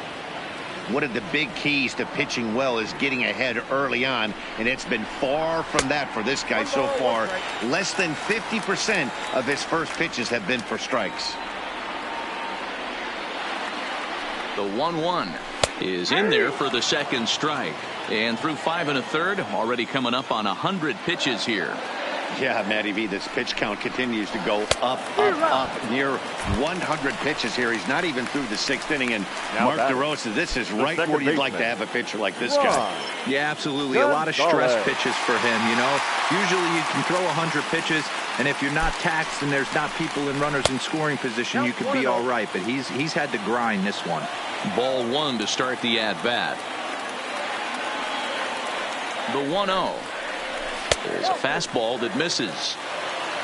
B: One of the big keys to pitching well is getting ahead early on, and it's been far from that for this guy so far. Less than 50% of his first pitches have been for strikes.
A: The 1-1 is in there for the second strike. And through 5 1/3, already coming up on 100 pitches here.
B: Yeah, Matty V, this pitch count continues to go up, near 100 pitches here. He's not even through the 6th inning. And
D: now
B: Mark DeRosa, this is right where you'd like to have a pitcher like this guy.
C: Yeah, absolutely. A lot of stress pitches for him, you know. Usually you can throw 100 pitches, and if you're not taxed and there's not people and runners in scoring position, you could be all right. But he's had to grind this one.
A: Ball 1 to start the at-bat. The 1-0. There's a fastball that misses.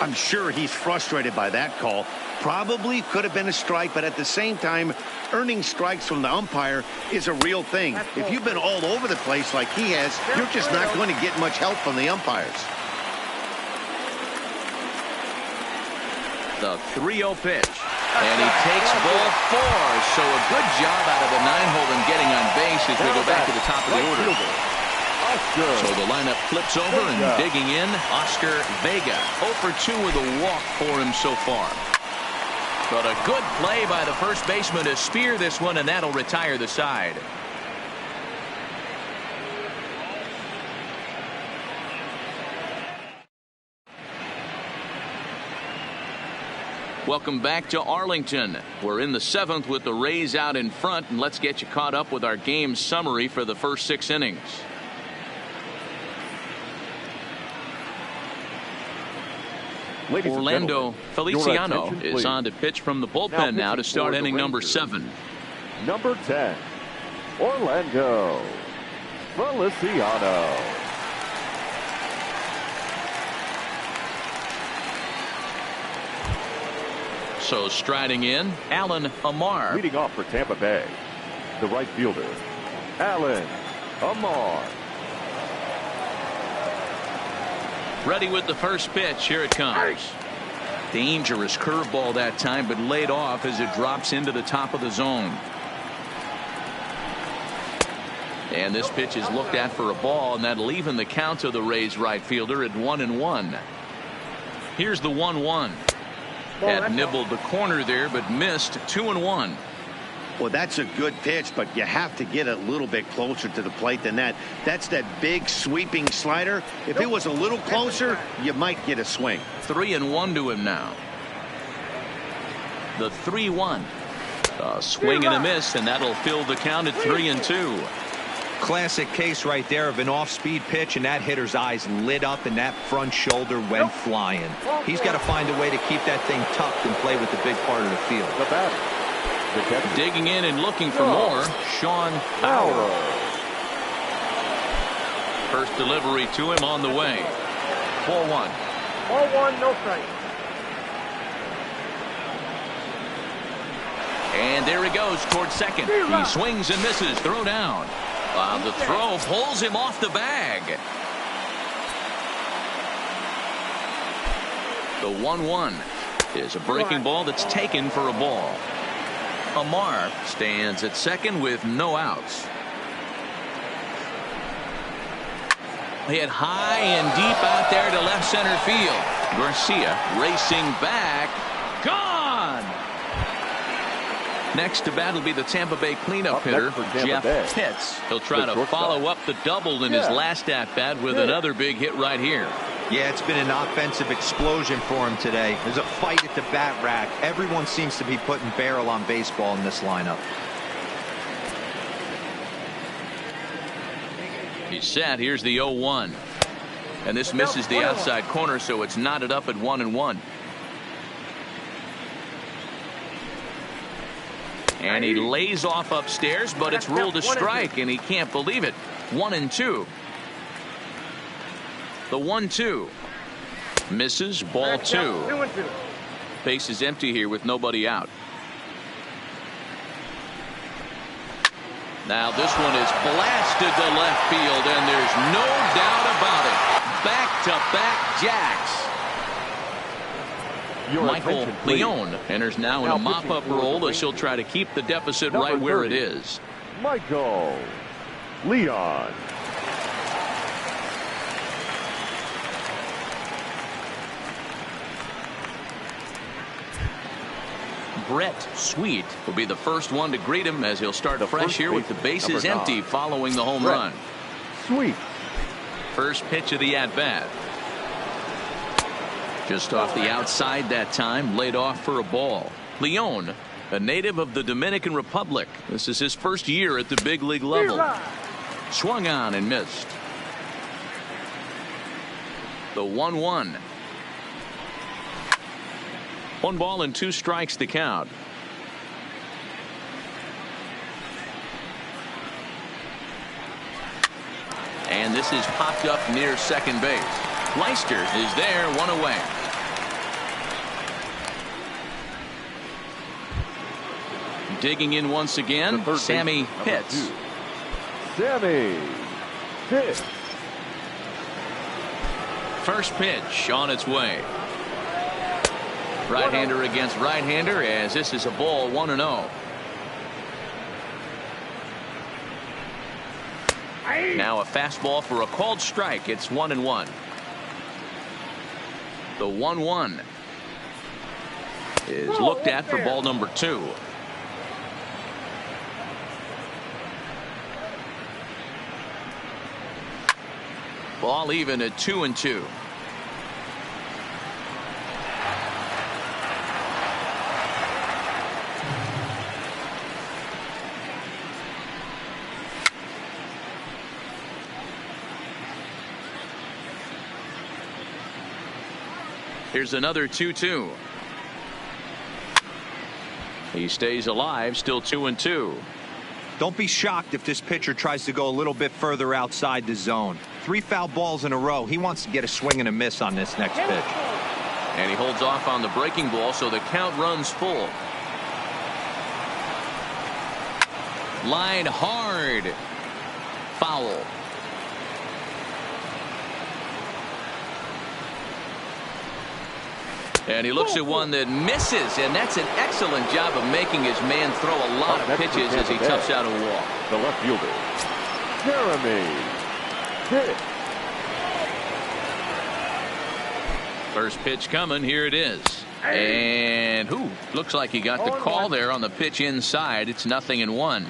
B: I'm sure he's frustrated by that call. Probably could have been a strike, but at the same time, earning strikes from the umpire is a real thing. If you've been all over the place like he has, you're just not going to get much help from the umpires.
A: The 3-0 pitch. And he takes ball 4. So a good job out of the 9-hole in getting on base as we go back to the top of the order. So the lineup flips over and digging in, Oscar Vega. 0 for 2 with a walk for him so far. But a good play by the first baseman to spear this one, and that'll retire the side. Welcome back to Arlington. We're in the 7th with the Rays out in front, and let's get you caught up with our game summary for the first 6 innings. Orlando Feliciano is on to pitch from the bullpen now to start inning number 7.
D: Number 10, Orlando Feliciano.
A: So striding in, Alan Amar.
D: Leading off for Tampa Bay, the right fielder, Alan Amar.
A: Ready with the first pitch. Here it comes. Dangerous curveball that time, but laid off as it drops into the top of the zone. And this pitch is looked at for a ball, and that'll even the count of the Rays right fielder at 1-1. Here's the 1-1. Had nibbled the corner there, but missed. 2-1.
B: Well, that's a good pitch, but you have to get a little bit closer to the plate than that. That's that big sweeping slider. If it was a little closer, you might get a swing.
A: 3-1 to him now. The 3-1. A swing and a miss, and that'll fill the count at 3-2.
C: Classic case right there of an off-speed pitch, and that hitter's eyes lit up and that front shoulder went flying. He's got to find a way to keep that thing tucked and play with the big part of the field.
D: The batter,
A: digging in and looking for more, Sean Bauer. First delivery to him on the way. 4-1.
E: 4-1, no strike.
A: And there he goes towards second. He swings and misses. Throw down. The throw pulls him off the bag. The 1-1 is a breaking ball that's taken for a ball. Amar stands at second with no outs. Hit high and deep out there to left center field. Garcia racing back. Gone. Next to bat will be the Tampa Bay cleanup hitter, Jeff Pitts. He'll try to follow up the double in his last at-bat with another big hit right here.
C: Yeah, it's been an offensive explosion for him today. There's a fight at the bat rack. Everyone seems to be putting barrel on baseball in this lineup.
A: He's set. Here's the 0-1. And this misses the outside corner, so it's knotted up at 1-1. And he lays off upstairs, but it's ruled a strike, and he can't believe it. 1-2. The 1-2. Misses. Ball 2.
E: 2-2.
A: Base is empty here with nobody out. Now this one is blasted to left field, and there's no doubt about it. Back-to-back jacks. Michael Leone enters now in a mop-up role as he'll try to keep the deficit right where it is.
D: Michael Leone.
A: Brett Sweet will be the first one to greet him as he'll start fresh here with the bases empty following the home run.
D: Sweet.
A: First pitch of the at-bat. Just off the outside that time, laid off for a ball. Leone, a native of the Dominican Republic. This is his first year at the big league level. Swung on and missed. The 1-1. 1 ball and 2 strikes to count. And this is popped up near second base. Leister is there, 1 away. Digging in once again, Sammy Pitts.
D: Sammy Pitts.
A: First pitch on its way. Right-hander against right-hander, as this is a ball, 1-0. Now a fastball for a called strike. It's 1-1. The 1-1 is looked at for ball number 2. Ball even at 2-2. Here's another 2-2. He stays alive, still 2-2.
C: Don't be shocked if this pitcher tries to go a little bit further outside the zone. 3 foul balls in a row. He wants to get a swing and a miss on this next pitch.
A: And he holds off on the breaking ball, so the count runs full. Line hard. Foul. And he looks at one that misses, and that's an excellent job of making his man throw a lot of pitches as he toughs out a walk.
D: The left fielder, Jeremy Pitts.
A: First pitch coming. Here it is. And looks like he got the call there on the pitch inside. It's 0-1.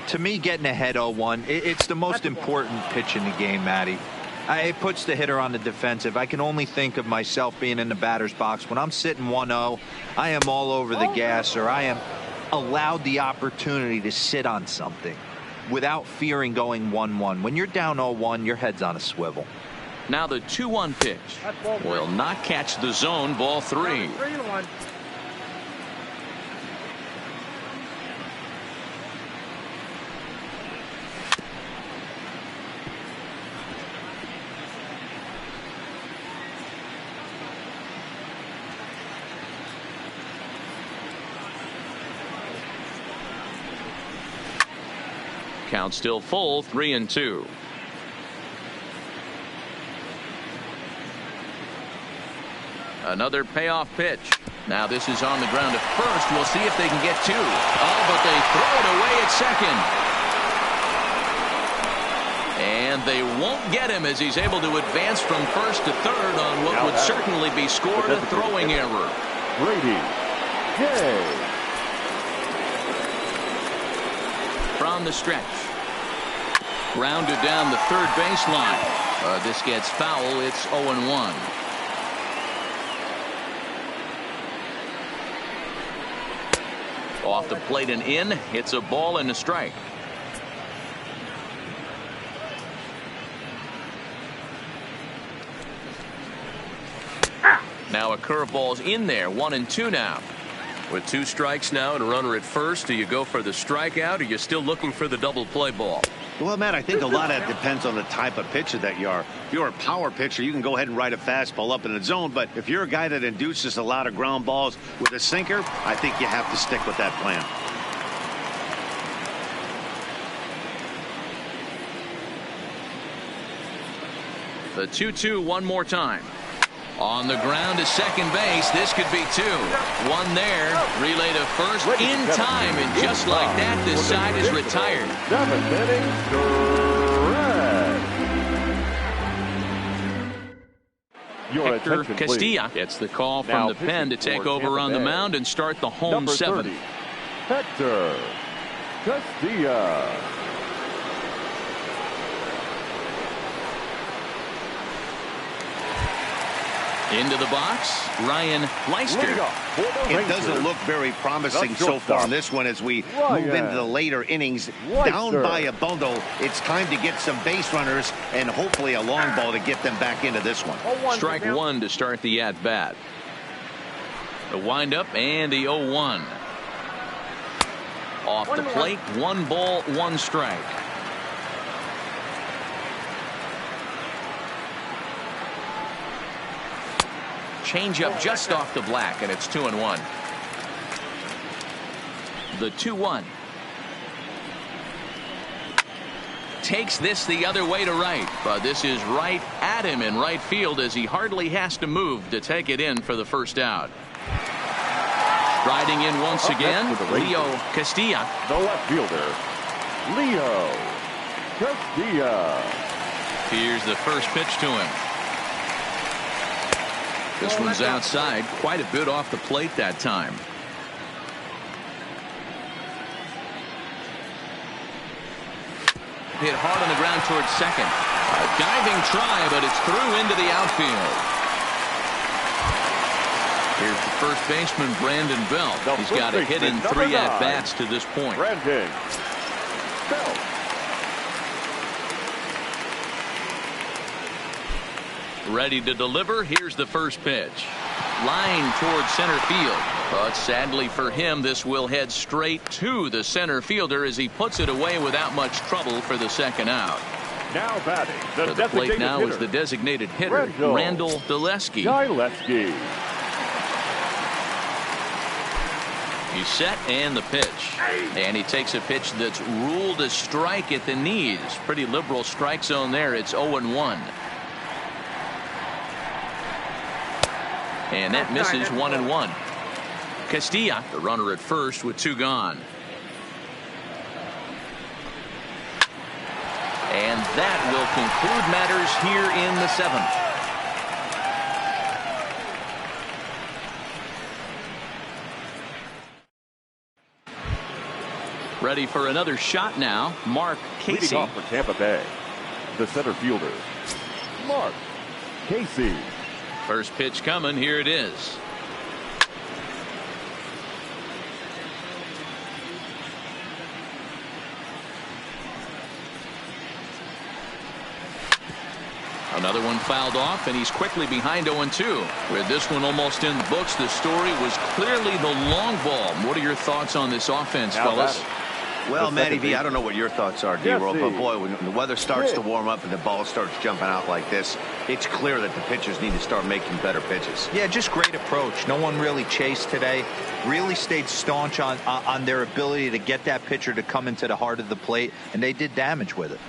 C: To me, getting ahead 0-1, it's the most important pitch in the game, Matty. It puts the hitter on the defensive. I can only think of myself being in the batter's box. When I'm sitting 1-0, I am all over the gas, or I am allowed the opportunity to sit on something without fearing going 1-1. When you're down 0-1, your head's on a swivel.
A: Now the 2-1 pitch will not catch the zone. Ball 3.
E: 3-1.
A: Count still full, 3-2. Another payoff pitch. Now this is on the ground at first. We'll see if they can get 2. Oh, but they throw it away at second. And they won't get him as he's able to advance from first to third on what would certainly be scored a throwing error.
D: Brady Gay.
A: From the stretch. Grounded down the third baseline. This gets foul. It's 0-1. Off the plate and in. It's a ball and a strike. Now a curveball's in there. 1-2 now. With 2 strikes now and a runner at first, do you go for the strikeout, or are you still looking for the double play ball?
B: Well, Matt, I think a lot of it depends on the type of pitcher that you are. If you're a power pitcher, you can go ahead and ride a fastball up in the zone. But if you're a guy that induces a lot of ground balls with a sinker, I think you have to stick with that plan.
A: The 2-2 one more time. On the ground to second base. This could be two. One there. Relay to first in time. And just like that, this side is retired. Hector Castilla gets the call from the pen to take over on the mound and start the home seventh.
D: Hector Castilla.
A: Into the box, Ryan Leister.
B: It doesn't look very promising so far in this one as we move into the later innings. Down by a bundle, it's time to get some base runners and hopefully a long ball to get them back into this one.
A: Strike one to start the at-bat. The windup and the 0-1. Off the plate, 1 ball, 1 strike. Changeup just off the black, and it's 2-1. The 2-1. Takes this the other way to right, but this is right at him in right field as he hardly has to move to take it in for the first out. Striding in once again, Leo Castilla.
D: The left fielder, Leo Castilla.
A: Here's the first pitch to him. This one's outside, quite a bit off the plate that time. Hit hard on the ground towards second. A diving try, but it's through into the outfield. Here's the first baseman, Brandon Belt. He's got a hit in 3 at-bats to this point.
D: Brandon Belt.
A: Ready to deliver. Here's the first pitch. Line towards center field. But sadly for him, this will head straight to the center fielder as he puts it away without much trouble for the second out.
D: Now batting,
A: to the plate now is the designated hitter, Randall Dulesky. He's set and the pitch. And he takes a pitch that's ruled a strike at the knees. Pretty liberal strike zone there. It's 0-1. And that misses 1-1. Castilla, the runner at first with 2 gone. And that will conclude matters here in the 7th. Ready for another shot now, Mark Casey.
D: Leading off for Tampa Bay, the center fielder, Mark Casey.
A: First pitch coming. Here it is. Another one fouled off, and he's quickly behind 0-2. With this one almost in the books, the story was clearly the long ball. What are your thoughts on this offense, fellas?
B: Well, Matty V, I don't know what your thoughts are, D-Roll, but boy, when the weather starts to warm up and the ball starts jumping out like this, it's clear that the pitchers need to start making better pitches.
C: Yeah, just great approach. No one really chased today. Really stayed staunch on their ability to get that pitcher to come into the heart of the plate, and they did damage with it.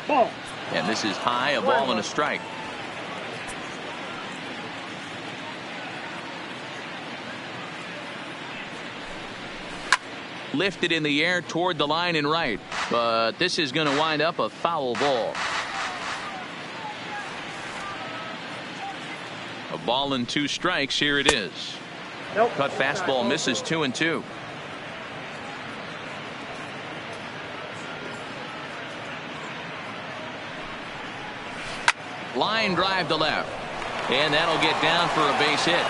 E: Ball.
A: And this is high, a ball and a strike. Lifted in the air toward the line and right, but this is going to wind up a foul ball. A ball and 2 strikes. Here it is.
E: Nope.
A: Cut fastball misses 2-2. Line drive to left, and that'll get down for a base hit.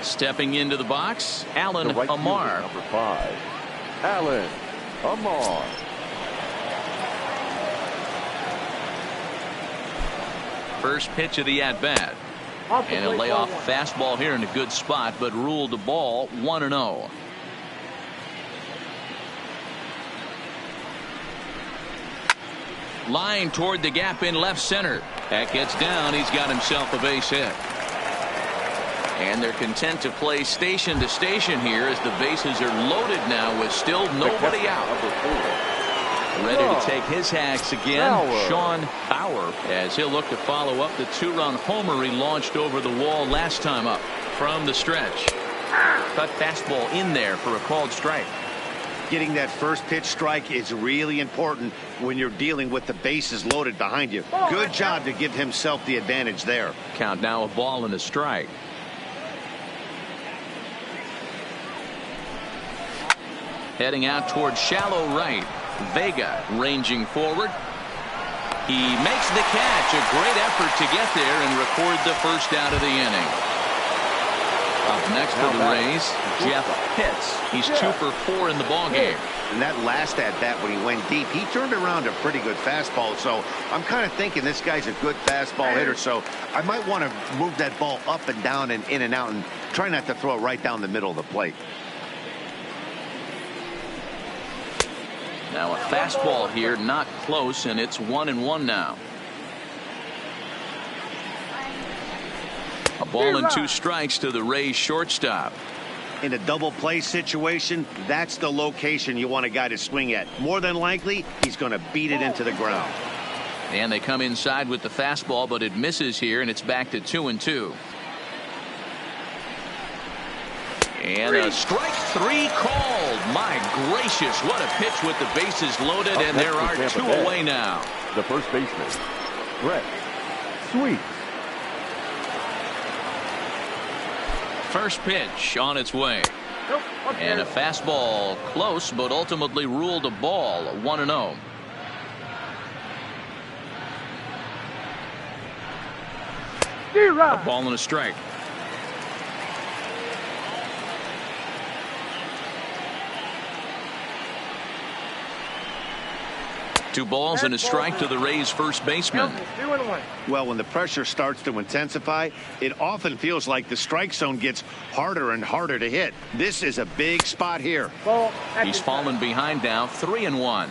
A: Stepping into the box, Alan Amar.
D: Number 5, Alan Amar.
A: First pitch of the at-bat. And he'll lay off a fastball here in a good spot, but ruled the ball 1-0. Line toward the gap in left center. That gets down. He's got himself a base hit. And they're content to play station to station here as the bases are loaded now with still nobody out. Ready to take his hacks again, Sean Bauer, as he'll look to follow up the 2-run homer he launched over the wall last time up. From the stretch. Cut fastball in there for a called strike.
B: Getting that first pitch strike is really important when you're dealing with the bases loaded behind you. Good job to give himself the advantage there.
A: Count now, a ball and a strike. Heading out towards shallow right. Vega ranging forward. He makes the catch. A great effort to get there and record the first out of the inning. Up next for the Rays, Jeff Pitts. He's 2 for 4 in the ballgame.
B: And that last at bat when he went deep, he turned around a pretty good fastball. So I'm kind of thinking this guy's a good fastball hitter. So I might want to move that ball up and down and in and out and try not to throw it right down the middle of the plate.
A: Now a fastball here, not close, and it's 1-1 now. A ball and 2 strikes to the Rays shortstop.
B: In a double play situation, that's the location you want a guy to swing at. More than likely, he's going to beat it into the ground.
A: And they come inside with the fastball, but it misses here, and it's back to 2-2. And a strike 3 called. My gracious, what a pitch with the bases loaded, and there are 2 away now.
D: The first baseman, Brett Sweet.
A: First pitch on its way. And a fastball close, but ultimately ruled a ball. 1-0. A ball and a strike. Two balls and a strike to the Rays first baseman.
B: Well, when the pressure starts to intensify, it often feels like the strike zone gets harder and harder to hit. This is a big spot here.
A: He's fallen behind now, 3-1.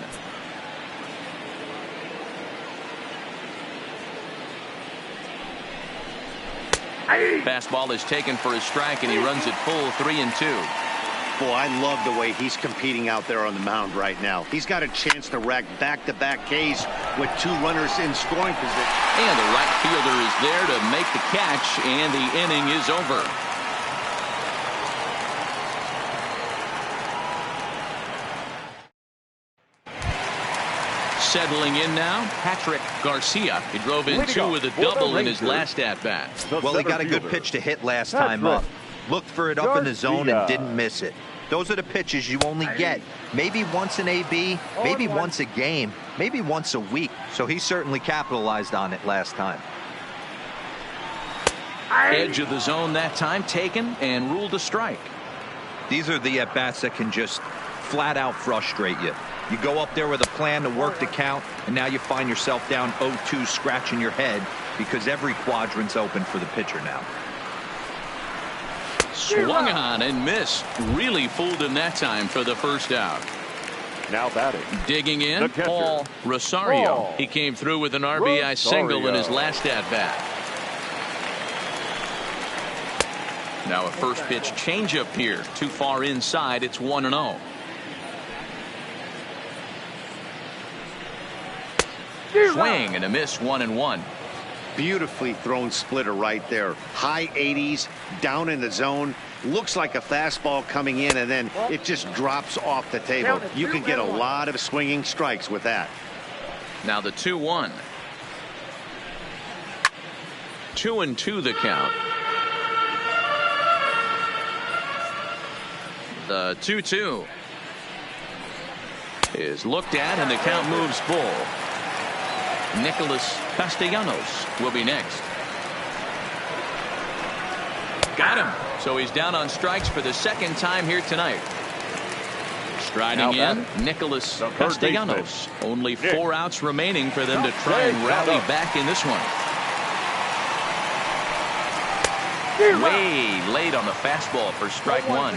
A: Fastball is taken for a strike, and he runs it full 3-2.
B: Boy, I love the way he's competing out there on the mound right now. He's got a chance to rack back-to-back Ks with 2 runners in scoring position.
A: And the right fielder is there to make the catch, and the inning is over. Settling in now, Patrick Garcia. He drove in 2 with a double in his last at-bat.
C: Well, he got a good pitch to hit last time up. Looked for it up in the zone and didn't miss it. Those are the pitches you only get maybe once an AB, maybe once a game, maybe once a week. So he certainly capitalized on it last time.
A: Edge of the zone that time taken and ruled a strike.
C: These are the at-bats that can just flat out frustrate you. You go up there with a plan to work the count, and now you find yourself down 0-2 scratching your head because every quadrant's open for the pitcher now.
A: Swung on and missed. Really fooled him that time for the first out.
D: Now batting.
A: Digging in, Paul Rosario. He came through with an RBI single in his last at-bat. Now a first pitch changeup here. Too far inside. It's 1-0. Swing and a miss, 1-1.
B: Beautifully thrown splitter right there. High 80s, down in the zone. Looks like a fastball coming in, and then it just drops off the table. You can get a lot of swinging strikes with that.
A: Now the 2-1. 2-2 the count. The 2-2 is looked at, and the count moves full. Nicholas Castellanos will be next. Got him. So he's down on strikes for the second time here tonight. Striding in, Nicholas Castellanos. Only 4 outs remaining for them to try and rally back in this one. way late on the fastball for strike one.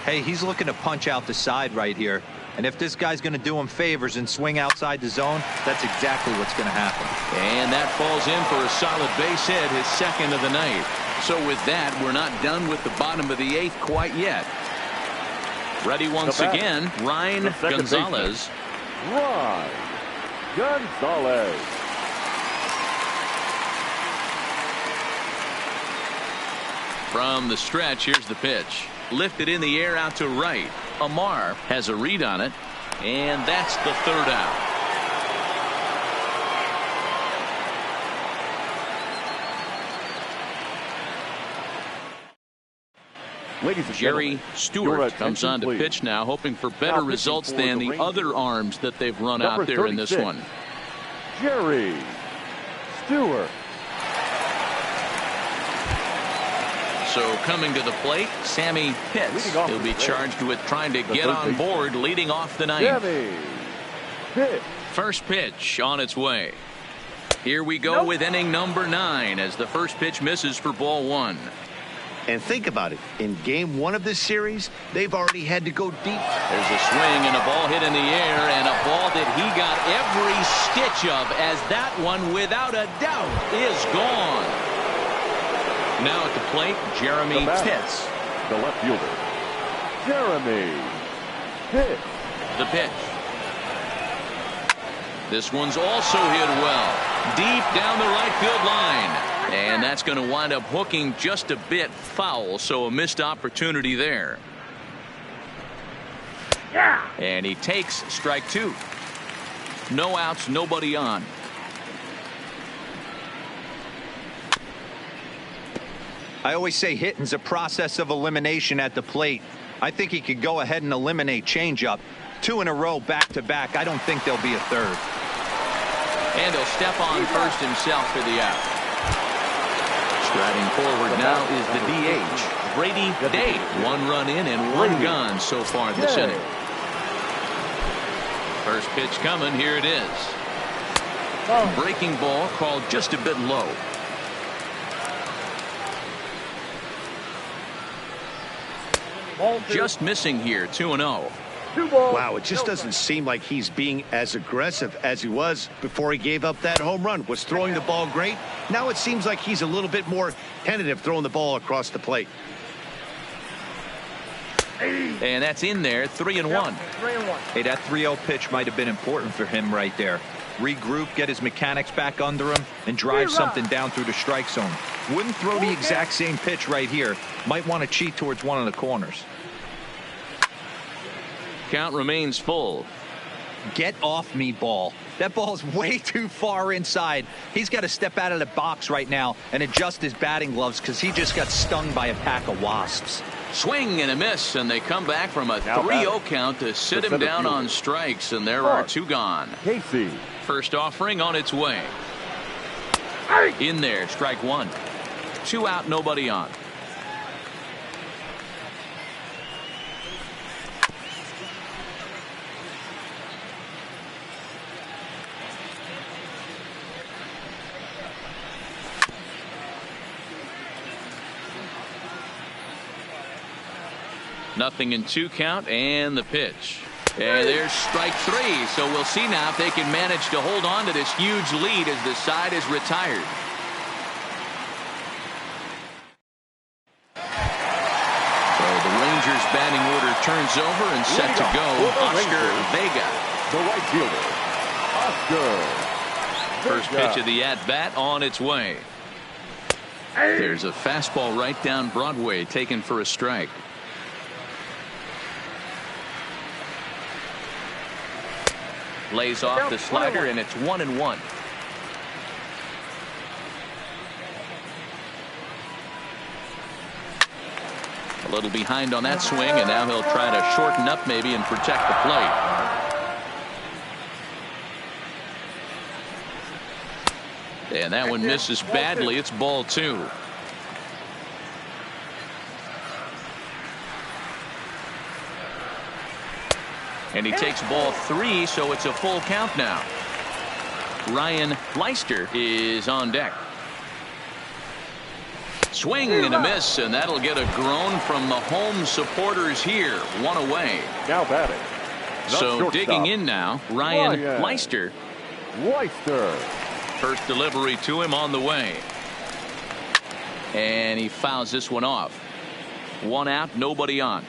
C: Hey, he's looking to punch out the side right here. And if this guy's going to do him favors and swing outside the zone, that's exactly what's going to happen.
A: And that falls in for a solid base hit, his second of the night. So with that, we're not done with the bottom of the eighth quite yet. Ready once again, Ryan Gonzalez.
D: Ryan Gonzalez.
A: From the stretch, here's the pitch. Lifted in the air out to right. Amar has a read on it, and that's the third out.
D: Ladies and
A: Jerry
D: gentlemen,
A: Stewart comes on to pitch now, hoping for better results than the other arms that they've run out there in this one.
D: Jerry Stewart.
A: So coming to the plate, Sammy Pitts. He'll be charged with trying to get on board leading off the ninth. First pitch on its way. Here we go with inning number 9 as the first pitch misses for ball 1.
B: And think about it. In game 1 of this series, they've already had to go deep.
A: There's a swing and a ball hit in the air, and a ball that he got every stitch of, as that one, without a doubt, is gone. Now at the plate, Jeremy Pitts.
D: The left fielder, Jeremy Pitts.
A: The pitch. This one's also hit well. Deep down the right field line. And that's going to wind up hooking just a bit foul, so a missed opportunity there. And he takes strike 2. No outs, nobody on.
C: I always say hitting's a process of elimination at the plate. I think he could go ahead and eliminate changeup. 2 in a row back to back. I don't think there'll be a third.
A: And he'll step on first himself for the out. Striding forward now is the DH, Brady Day. 1 run in and 1 gone so far this inning. First pitch coming. Here it is. Breaking ball called just a bit low. Just missing here, 2-0.
B: Wow, it just doesn't seem like he's being as aggressive as he was before he gave up that home run. Was throwing the ball great. Now it seems like he's a little bit more tentative throwing the ball across the plate.
A: And that's in there, 3-1.
C: Hey, that 3-0 pitch might have been important for him right there. Regroup, get his mechanics back under him, and drive something down through the strike zone. Wouldn't throw the exact same pitch right here. Might want to cheat towards one of the corners.
A: Count remains full.
C: Get off me, ball. That ball's way too far inside. He's got to step out of the box right now and adjust his batting gloves because he just got stung by a pack of wasps.
A: Swing and a miss, and they come back from a 3-0 count to sit him down on strikes, and there are 2 gone.
D: Casey.
A: First offering on its way. In there, strike 1. 2 out, nobody on. Nothing in 2 count, and the pitch. And there's strike 3. So we'll see now if they can manage to hold on to this huge lead as the side is retired. So the Rangers batting order turns over and set to go. Oscar Vega.
D: The right fielder, Oscar.
A: First pitch of the at-bat on its way. There's a fastball right down Broadway taken for a strike. Lays off the slider, and it's 1-1. A little behind on that swing, and now he'll try to shorten up maybe and protect the plate. And that one misses badly. It's ball 2. And he takes ball 3, so it's a full count now. Ryan Leister is on deck. Swing and a miss, and that'll get a groan from the home supporters here. One away.
D: Now batting.
A: So digging in now, Ryan Leister. First delivery to him on the way. And he fouls this one off. One out, nobody on.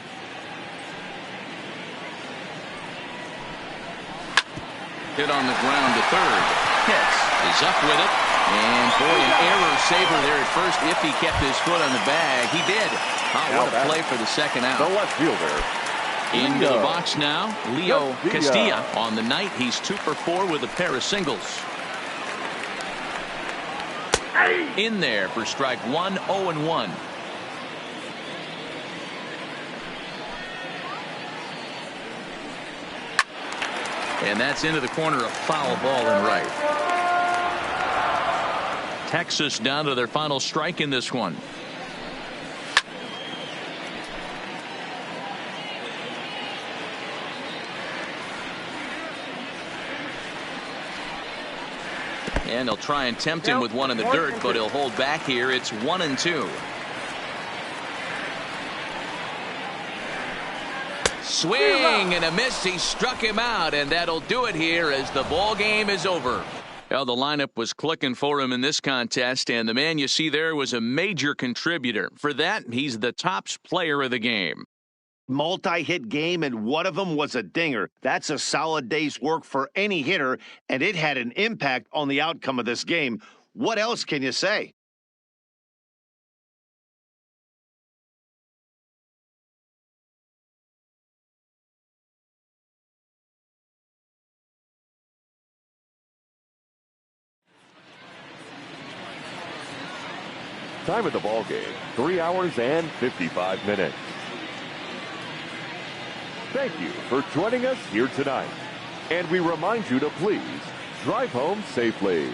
A: Hit on the ground to third. Hits. Is up with it. And boy, an error saver there at first if he kept his foot on the bag. He did. Oh, what a play for the second out.
D: The left fielder.
A: Into the box now, Leo Castilla. On the night, he's 2 for 4 with a pair of singles. In there for strike one, 0-1. And that's into the corner, a foul ball and right. Texas down to their final strike in this one. And they'll try and tempt him with one in the dirt, but he'll hold back here. It's 1-2. Swing and a miss. He struck him out, and that'll do it here as the ball game is over. Well, the lineup was clicking for him in this contest, and the man you see there was a major contributor. For that, he's the tops player of the game.
B: Multi-hit game, and one of them was a dinger. That's a solid day's work for any hitter, and it had an impact on the outcome of this game. What else can you say?
D: Time of the ball game, 3 hours and 55 minutes. Thank you for joining us here tonight. And we remind you to please drive home safely.